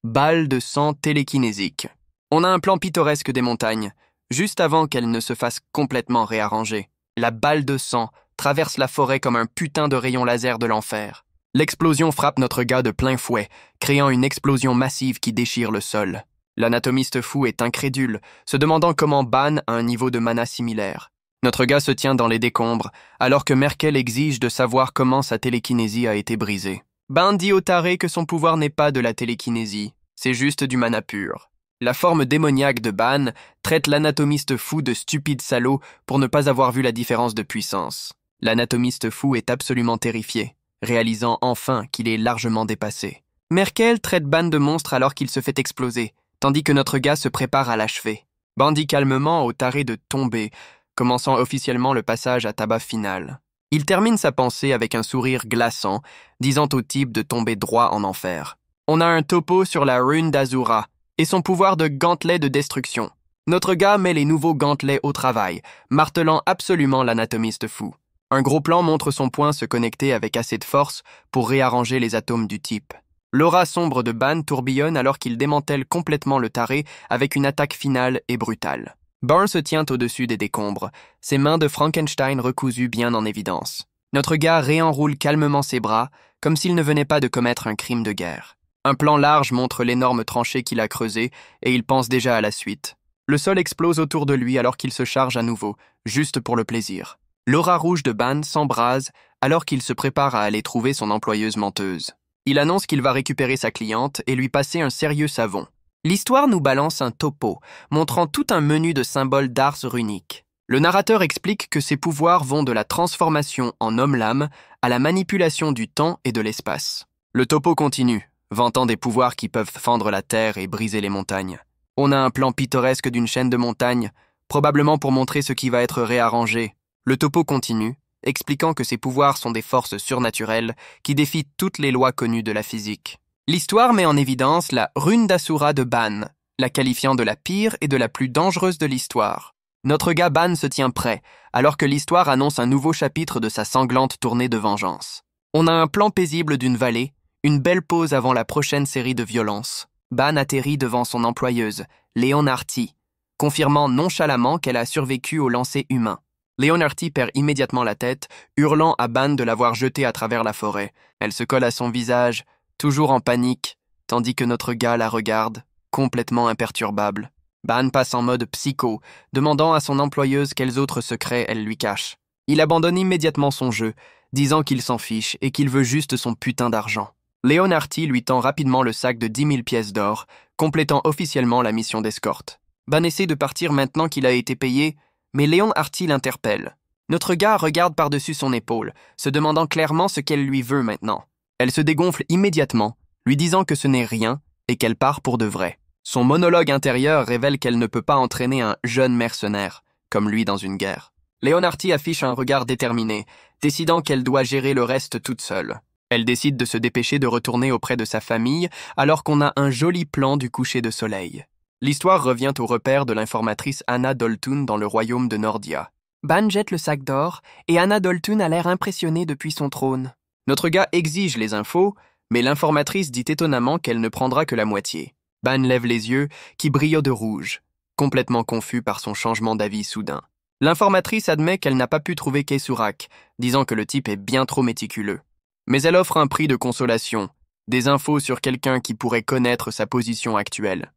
Balle de sang télékinésique. On a un plan pittoresque des montagnes, juste avant qu'elles ne se fassent complètement réarranger. La balle de sang traverse la forêt comme un putain de rayon laser de l'enfer. L'explosion frappe notre gars de plein fouet, créant une explosion massive qui déchire le sol. L'anatomiste fou est incrédule, se demandant comment Ban a un niveau de mana similaire. Notre gars se tient dans les décombres, alors que Merkel exige de savoir comment sa télékinésie a été brisée. Ban dit au taré que son pouvoir n'est pas de la télékinésie, c'est juste du mana pur. La forme démoniaque de Ban traite l'anatomiste fou de stupide salaud pour ne pas avoir vu la différence de puissance. L'anatomiste fou est absolument terrifié, réalisant enfin qu'il est largement dépassé. Merkel traite Ban de monstre alors qu'il se fait exploser, tandis que notre gars se prépare à l'achever. Ban dit calmement au taré de tomber, commençant officiellement le passage à tabac final. Il termine sa pensée avec un sourire glaçant, disant au type de tomber droit en enfer. On a un topo sur la rune d'Azura et son pouvoir de gantelet de destruction. Notre gars met les nouveaux gantelets au travail, martelant absolument l'anatomiste fou. Un gros plan montre son poing se connecter avec assez de force pour réarranger les atomes du type. L'aura sombre de Ban tourbillonne alors qu'il démantèle complètement le taré avec une attaque finale et brutale. Barnes se tient au-dessus des décombres, ses mains de Frankenstein recousues bien en évidence. Notre gars réenroule calmement ses bras, comme s'il ne venait pas de commettre un crime de guerre. Un plan large montre l'énorme tranchée qu'il a creusée, et il pense déjà à la suite. Le sol explose autour de lui alors qu'il se charge à nouveau, juste pour le plaisir. L'aura rouge de Ban s'embrase alors qu'il se prépare à aller trouver son employeuse menteuse. Il annonce qu'il va récupérer sa cliente et lui passer un sérieux savon. L'histoire nous balance un topo, montrant tout un menu de symboles d'ars runiques. Le narrateur explique que ses pouvoirs vont de la transformation en homme-lame à la manipulation du temps et de l'espace. Le topo continue, vantant des pouvoirs qui peuvent fendre la terre et briser les montagnes. On a un plan pittoresque d'une chaîne de montagnes, probablement pour montrer ce qui va être réarrangé. Le topo continue, expliquant que ses pouvoirs sont des forces surnaturelles qui défient toutes les lois connues de la physique. L'histoire met en évidence la rune d'Asura de Ban, la qualifiant de la pire et de la plus dangereuse de l'histoire. Notre gars Ban se tient prêt, alors que l'histoire annonce un nouveau chapitre de sa sanglante tournée de vengeance. On a un plan paisible d'une vallée, une belle pause avant la prochaine série de violences. Ban atterrit devant son employeuse, Leonardi, confirmant nonchalamment qu'elle a survécu au lancer humain. Leonardi perd immédiatement la tête, hurlant à Ban de l'avoir jeté à travers la forêt. Elle se colle à son visage, toujours en panique, tandis que notre gars la regarde, complètement imperturbable. Ban passe en mode psycho, demandant à son employeuse quels autres secrets elle lui cache. Il abandonne immédiatement son jeu, disant qu'il s'en fiche et qu'il veut juste son putain d'argent. Leonardi lui tend rapidement le sac de 10 000 pièces d'or, complétant officiellement la mission d'escorte. Ban essaie de partir maintenant qu'il a été payé, mais Leonardi l'interpelle. Notre gars regarde par-dessus son épaule, se demandant clairement ce qu'elle lui veut maintenant. Elle se dégonfle immédiatement, lui disant que ce n'est rien et qu'elle part pour de vrai. Son monologue intérieur révèle qu'elle ne peut pas entraîner un jeune mercenaire, comme lui dans une guerre. Leonardi affiche un regard déterminé, décidant qu'elle doit gérer le reste toute seule. Elle décide de se dépêcher de retourner auprès de sa famille alors qu'on a un joli plan du coucher de soleil. L'histoire revient au repère de l'informatrice Anna Doltun dans le royaume de Nordia. Ban jette le sac d'or et Anna Doltun a l'air impressionnée depuis son trône. Notre gars exige les infos, mais l'informatrice dit étonnamment qu'elle ne prendra que la moitié. Ban lève les yeux, qui brillent de rouge, complètement confus par son changement d'avis soudain. L'informatrice admet qu'elle n'a pas pu trouver Keisurak, disant que le type est bien trop méticuleux. Mais elle offre un prix de consolation, des infos sur quelqu'un qui pourrait connaître sa position actuelle.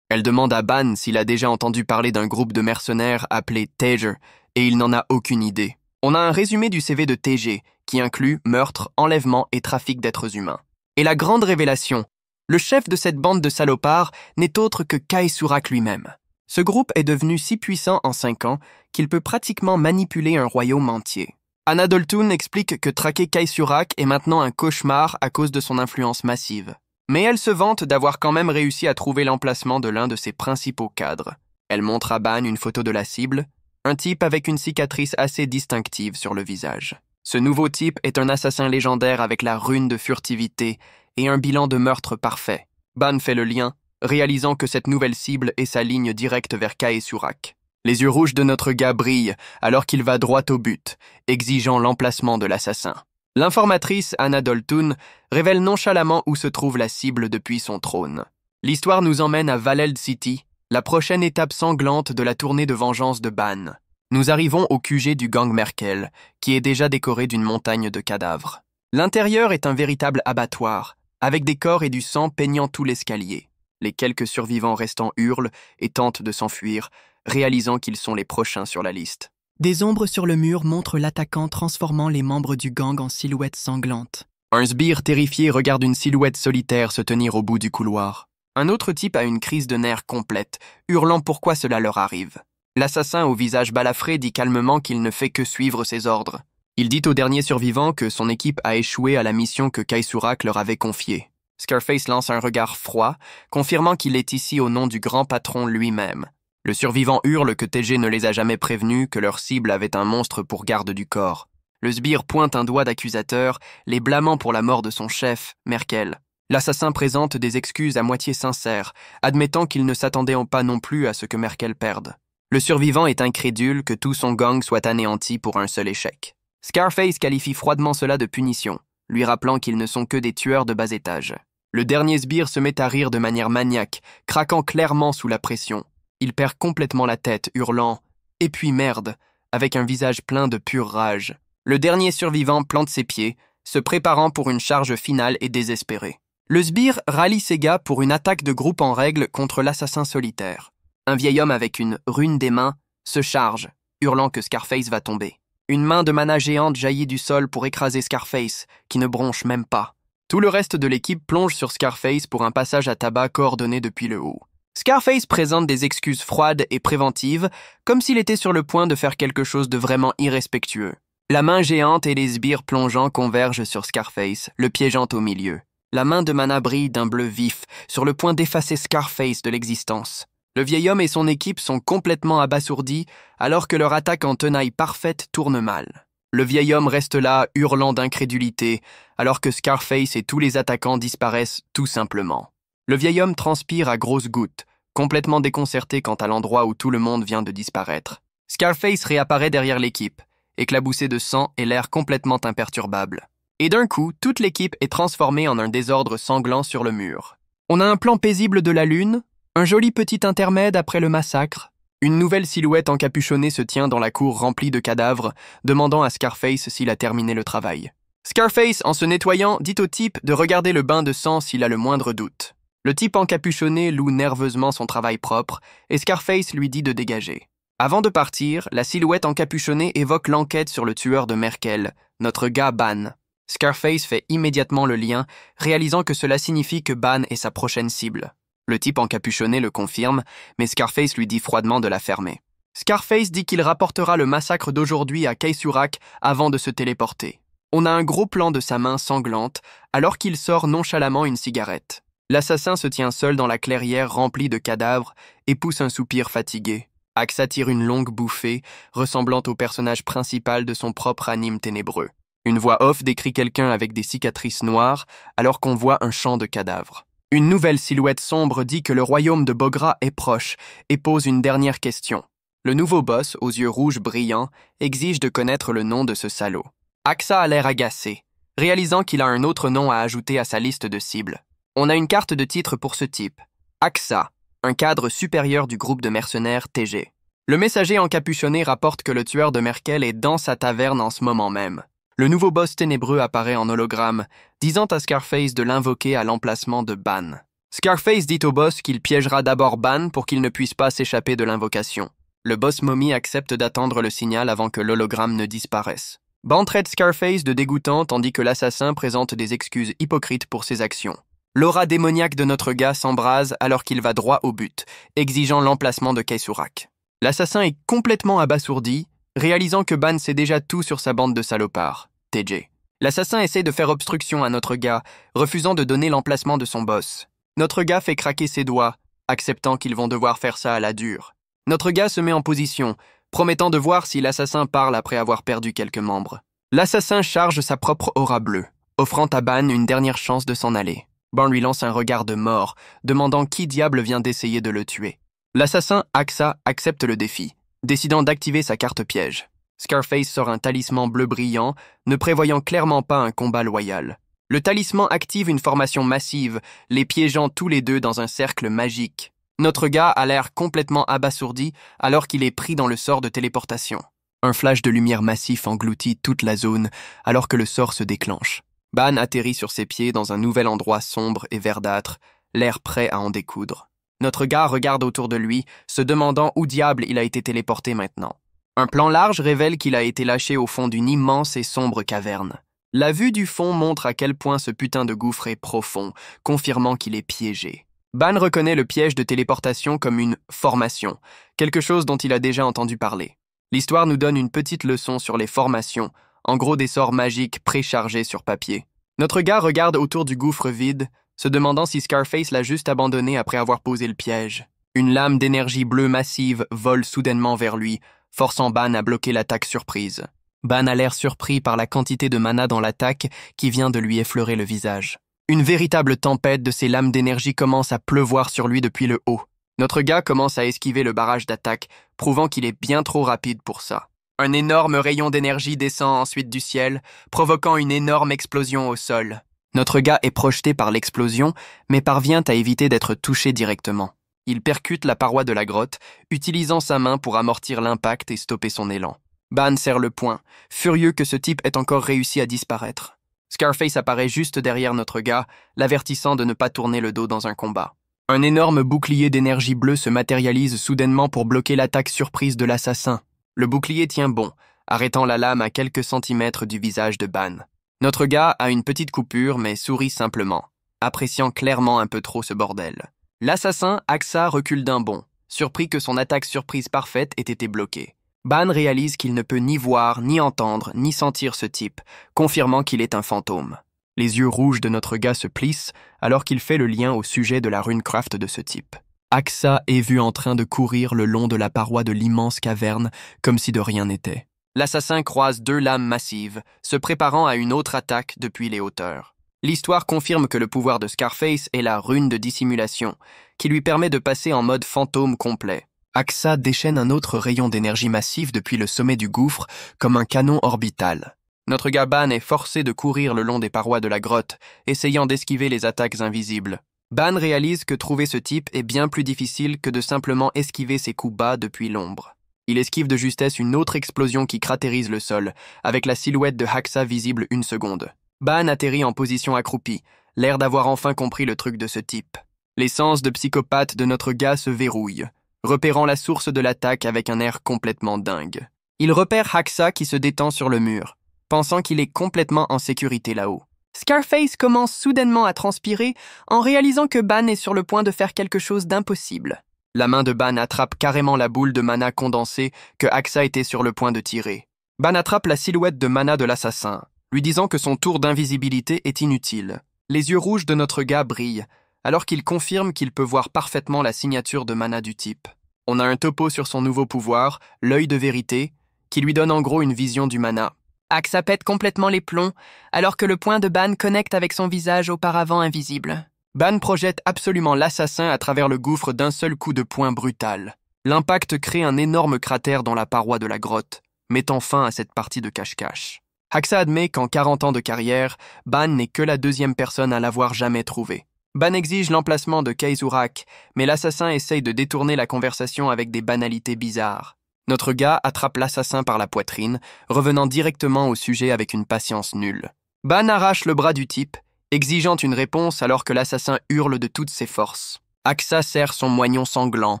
Elle demande à Ban s'il a déjà entendu parler d'un groupe de mercenaires appelé Tejer, et il n'en a aucune idée. On a un résumé du CV de TG, qui inclut meurtre, enlèvement et trafic d'êtres humains. Et la grande révélation, le chef de cette bande de salopards n'est autre que Keisurak lui-même. Ce groupe est devenu si puissant en 5 ans qu'il peut pratiquement manipuler un royaume entier. Anna Doltun explique que traquer Keisurak est maintenant un cauchemar à cause de son influence massive. Mais elle se vante d'avoir quand même réussi à trouver l'emplacement de l'un de ses principaux cadres. Elle montre à Ban une photo de la cible, un type avec une cicatrice assez distinctive sur le visage. Ce nouveau type est un assassin légendaire avec la rune de furtivité et un bilan de meurtre parfait. Ban fait le lien, réalisant que cette nouvelle cible est sa ligne directe vers Keisurak. Les yeux rouges de notre gars brillent alors qu'il va droit au but, exigeant l'emplacement de l'assassin. L'informatrice Anna Doltun révèle nonchalamment où se trouve la cible depuis son trône. L'histoire nous emmène à Valeld City, la prochaine étape sanglante de la tournée de vengeance de Ban. Nous arrivons au QG du gang Merkel, qui est déjà décoré d'une montagne de cadavres. L'intérieur est un véritable abattoir, avec des corps et du sang peignant tout l'escalier. Les quelques survivants restants hurlent et tentent de s'enfuir, réalisant qu'ils sont les prochains sur la liste. Des ombres sur le mur montrent l'attaquant transformant les membres du gang en silhouettes sanglantes. Un sbire terrifié regarde une silhouette solitaire se tenir au bout du couloir. Un autre type a une crise de nerfs complète, hurlant pourquoi cela leur arrive. L'assassin au visage balafré dit calmement qu'il ne fait que suivre ses ordres. Il dit au dernier survivant que son équipe a échoué à la mission que Kaisurak leur avait confiée. Scarface lance un regard froid, confirmant qu'il est ici au nom du grand patron lui-même. Le survivant hurle que TG ne les a jamais prévenus que leur cible avait un monstre pour garde du corps. Le sbire pointe un doigt d'accusateur, les blâmant pour la mort de son chef, Merkel. L'assassin présente des excuses à moitié sincères, admettant qu'il ne s'attendait pas non plus à ce que Merkel perde. Le survivant est incrédule que tout son gang soit anéanti pour un seul échec. Scarface qualifie froidement cela de punition, lui rappelant qu'ils ne sont que des tueurs de bas étage. Le dernier sbire se met à rire de manière maniaque, craquant clairement sous la pression. Il perd complètement la tête, hurlant « Et puis merde !» avec un visage plein de pure rage. Le dernier survivant plante ses pieds, se préparant pour une charge finale et désespérée. Le sbire rallie ses gars pour une attaque de groupe en règle contre l'assassin solitaire. Un vieil homme avec une rune des mains se charge, hurlant que Scarface va tomber. Une main de mana géante jaillit du sol pour écraser Scarface, qui ne bronche même pas. Tout le reste de l'équipe plonge sur Scarface pour un passage à tabac coordonné depuis le haut. Scarface présente des excuses froides et préventives, comme s'il était sur le point de faire quelque chose de vraiment irrespectueux. La main géante et les sbires plongeants convergent sur Scarface, le piégeant au milieu. La main de mana brille d'un bleu vif, sur le point d'effacer Scarface de l'existence. Le vieil homme et son équipe sont complètement abasourdis, alors que leur attaque en tenaille parfaite tourne mal. Le vieil homme reste là, hurlant d'incrédulité, alors que Scarface et tous les attaquants disparaissent tout simplement. Le vieil homme transpire à grosses gouttes, complètement déconcerté quant à l'endroit où tout le monde vient de disparaître. Scarface réapparaît derrière l'équipe, éclaboussé de sang et l'air complètement imperturbable. Et d'un coup, toute l'équipe est transformée en un désordre sanglant sur le mur. On a un plan paisible de la lune, un joli petit intermède après le massacre. Une nouvelle silhouette encapuchonnée se tient dans la cour remplie de cadavres, demandant à Scarface s'il a terminé le travail. Scarface, en se nettoyant, dit au type de regarder le bain de sang s'il a le moindre doute. Le type encapuchonné loue nerveusement son travail propre, et Scarface lui dit de dégager. Avant de partir, la silhouette encapuchonnée évoque l'enquête sur le tueur de Merkel, notre gars Ban. Scarface fait immédiatement le lien, réalisant que cela signifie que Ban est sa prochaine cible. Le type encapuchonné le confirme, mais Scarface lui dit froidement de la fermer. Scarface dit qu'il rapportera le massacre d'aujourd'hui à Kaisurak avant de se téléporter. On a un gros plan de sa main sanglante, alors qu'il sort nonchalamment une cigarette. L'assassin se tient seul dans la clairière remplie de cadavres et pousse un soupir fatigué. Axa tire une longue bouffée, ressemblant au personnage principal de son propre anime ténébreux. Une voix off décrit quelqu'un avec des cicatrices noires, alors qu'on voit un champ de cadavres. Une nouvelle silhouette sombre dit que le royaume de Bogra est proche et pose une dernière question. Le nouveau boss, aux yeux rouges brillants, exige de connaître le nom de ce salaud. Axa a l'air agacé, réalisant qu'il a un autre nom à ajouter à sa liste de cibles. On a une carte de titre pour ce type. Axa, un cadre supérieur du groupe de mercenaires TG. Le messager encapuchonné rapporte que le tueur de Merkel est dans sa taverne en ce moment même. Le nouveau boss ténébreux apparaît en hologramme, disant à Scarface de l'invoquer à l'emplacement de Ban. Scarface dit au boss qu'il piégera d'abord Ban pour qu'il ne puisse pas s'échapper de l'invocation. Le boss momie accepte d'attendre le signal avant que l'hologramme ne disparaisse. Ban traite Scarface de dégoûtant tandis que l'assassin présente des excuses hypocrites pour ses actions. L'aura démoniaque de notre gars s'embrase alors qu'il va droit au but, exigeant l'emplacement de Kaisurak. L'assassin est complètement abasourdi, réalisant que Ban sait déjà tout sur sa bande de salopards, TJ. L'assassin essaie de faire obstruction à notre gars, refusant de donner l'emplacement de son boss. Notre gars fait craquer ses doigts, acceptant qu'ils vont devoir faire ça à la dure. Notre gars se met en position, promettant de voir si l'assassin parle après avoir perdu quelques membres. L'assassin charge sa propre aura bleue, offrant à Ban une dernière chance de s'en aller. Ban lui lance un regard de mort, demandant qui diable vient d'essayer de le tuer. L'assassin Axa accepte le défi, décidant d'activer sa carte piège. Scarface sort un talisman bleu brillant, ne prévoyant clairement pas un combat loyal. Le talisman active une formation massive, les piégeant tous les deux dans un cercle magique. Notre gars a l'air complètement abasourdi alors qu'il est pris dans le sort de téléportation. Un flash de lumière massif engloutit toute la zone alors que le sort se déclenche. Ban atterrit sur ses pieds dans un nouvel endroit sombre et verdâtre, l'air prêt à en découdre. Notre gars regarde autour de lui, se demandant où diable il a été téléporté maintenant. Un plan large révèle qu'il a été lâché au fond d'une immense et sombre caverne. La vue du fond montre à quel point ce putain de gouffre est profond, confirmant qu'il est piégé. Ban reconnaît le piège de téléportation comme une formation, quelque chose dont il a déjà entendu parler. L'histoire nous donne une petite leçon sur les formations, en gros des sorts magiques préchargés sur papier. Notre gars regarde autour du gouffre vide, se demandant si Scarface l'a juste abandonné après avoir posé le piège. Une lame d'énergie bleue massive vole soudainement vers lui, forçant Ban à bloquer l'attaque surprise. Ban a l'air surpris par la quantité de mana dans l'attaque qui vient de lui effleurer le visage. Une véritable tempête de ces lames d'énergie commence à pleuvoir sur lui depuis le haut. Notre gars commence à esquiver le barrage d'attaque, prouvant qu'il est bien trop rapide pour ça. Un énorme rayon d'énergie descend ensuite du ciel, provoquant une énorme explosion au sol. Notre gars est projeté par l'explosion, mais parvient à éviter d'être touché directement. Il percute la paroi de la grotte, utilisant sa main pour amortir l'impact et stopper son élan. Ban serre le poing, furieux que ce type ait encore réussi à disparaître. Scarface apparaît juste derrière notre gars, l'avertissant de ne pas tourner le dos dans un combat. Un énorme bouclier d'énergie bleue se matérialise soudainement pour bloquer l'attaque surprise de l'assassin. Le bouclier tient bon, arrêtant la lame à quelques centimètres du visage de Ban. Notre gars a une petite coupure mais sourit simplement, appréciant clairement un peu trop ce bordel. L'assassin, Axa, recule d'un bond, surpris que son attaque surprise parfaite ait été bloquée. Ban réalise qu'il ne peut ni voir, ni entendre, ni sentir ce type, confirmant qu'il est un fantôme. Les yeux rouges de notre gars se plissent alors qu'il fait le lien au sujet de la runecraft de ce type. Axa est vu en train de courir le long de la paroi de l'immense caverne comme si de rien n'était. L'assassin croise deux lames massives, se préparant à une autre attaque depuis les hauteurs. L'histoire confirme que le pouvoir de Scarface est la rune de dissimulation, qui lui permet de passer en mode fantôme complet. Axa déchaîne un autre rayon d'énergie massif depuis le sommet du gouffre, comme un canon orbital. Notre gars Ban est forcé de courir le long des parois de la grotte, essayant d'esquiver les attaques invisibles. Ban réalise que trouver ce type est bien plus difficile que de simplement esquiver ses coups bas depuis l'ombre. Il esquive de justesse une autre explosion qui cratérise le sol, avec la silhouette de Axa visible une seconde. Ban atterrit en position accroupie, l'air d'avoir enfin compris le truc de ce type. Les sens de psychopathe de notre gars se verrouillent, repérant la source de l'attaque avec un air complètement dingue. Il repère Axa qui se détend sur le mur, pensant qu'il est complètement en sécurité là-haut. Scarface commence soudainement à transpirer en réalisant que Ban est sur le point de faire quelque chose d'impossible. La main de Ban attrape carrément la boule de mana condensée que Axa était sur le point de tirer. Ban attrape la silhouette de mana de l'assassin, lui disant que son tour d'invisibilité est inutile. Les yeux rouges de notre gars brillent, alors qu'il confirme qu'il peut voir parfaitement la signature de mana du type. On a un topo sur son nouveau pouvoir, l'œil de vérité, qui lui donne en gros une vision du mana. Axa pète complètement les plombs, alors que le poing de Ban connecte avec son visage auparavant invisible. Ban projette absolument l'assassin à travers le gouffre d'un seul coup de poing brutal. L'impact crée un énorme cratère dans la paroi de la grotte, mettant fin à cette partie de cache-cache. Axa admet qu'en 40 ans de carrière, Ban n'est que la deuxième personne à l'avoir jamais trouvé. Ban exige l'emplacement de Kaizurak, mais l'assassin essaye de détourner la conversation avec des banalités bizarres. Notre gars attrape l'assassin par la poitrine, revenant directement au sujet avec une patience nulle. Ban arrache le bras du type, exigeant une réponse alors que l'assassin hurle de toutes ses forces. Axa serre son moignon sanglant,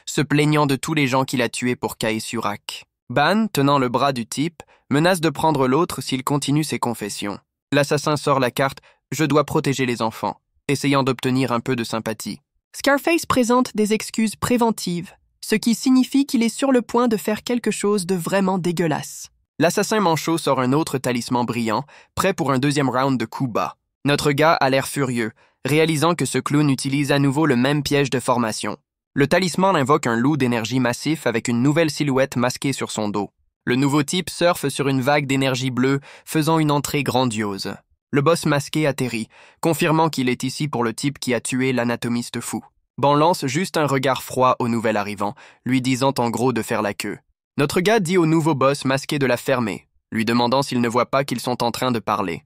se plaignant de tous les gens qu'il a tués pour Kaizurak. Ban, tenant le bras du type, menace de prendre l'autre s'il continue ses confessions. L'assassin sort la carte « Je dois protéger les enfants », essayant d'obtenir un peu de sympathie. Scarface présente des excuses préventives, ce qui signifie qu'il est sur le point de faire quelque chose de vraiment dégueulasse. L'assassin manchot sort un autre talisman brillant, prêt pour un deuxième round de coups bas. Notre gars a l'air furieux, réalisant que ce clown utilise à nouveau le même piège de formation. Le talisman invoque un loup d'énergie massif avec une nouvelle silhouette masquée sur son dos. Le nouveau type surfe sur une vague d'énergie bleue, faisant une entrée grandiose. Le boss masqué atterrit, confirmant qu'il est ici pour le type qui a tué l'anatomiste fou. Ban lance juste un regard froid au nouvel arrivant, lui disant en gros de faire la queue. Notre gars dit au nouveau boss masqué de la fermer, lui demandant s'il ne voit pas qu'ils sont en train de parler.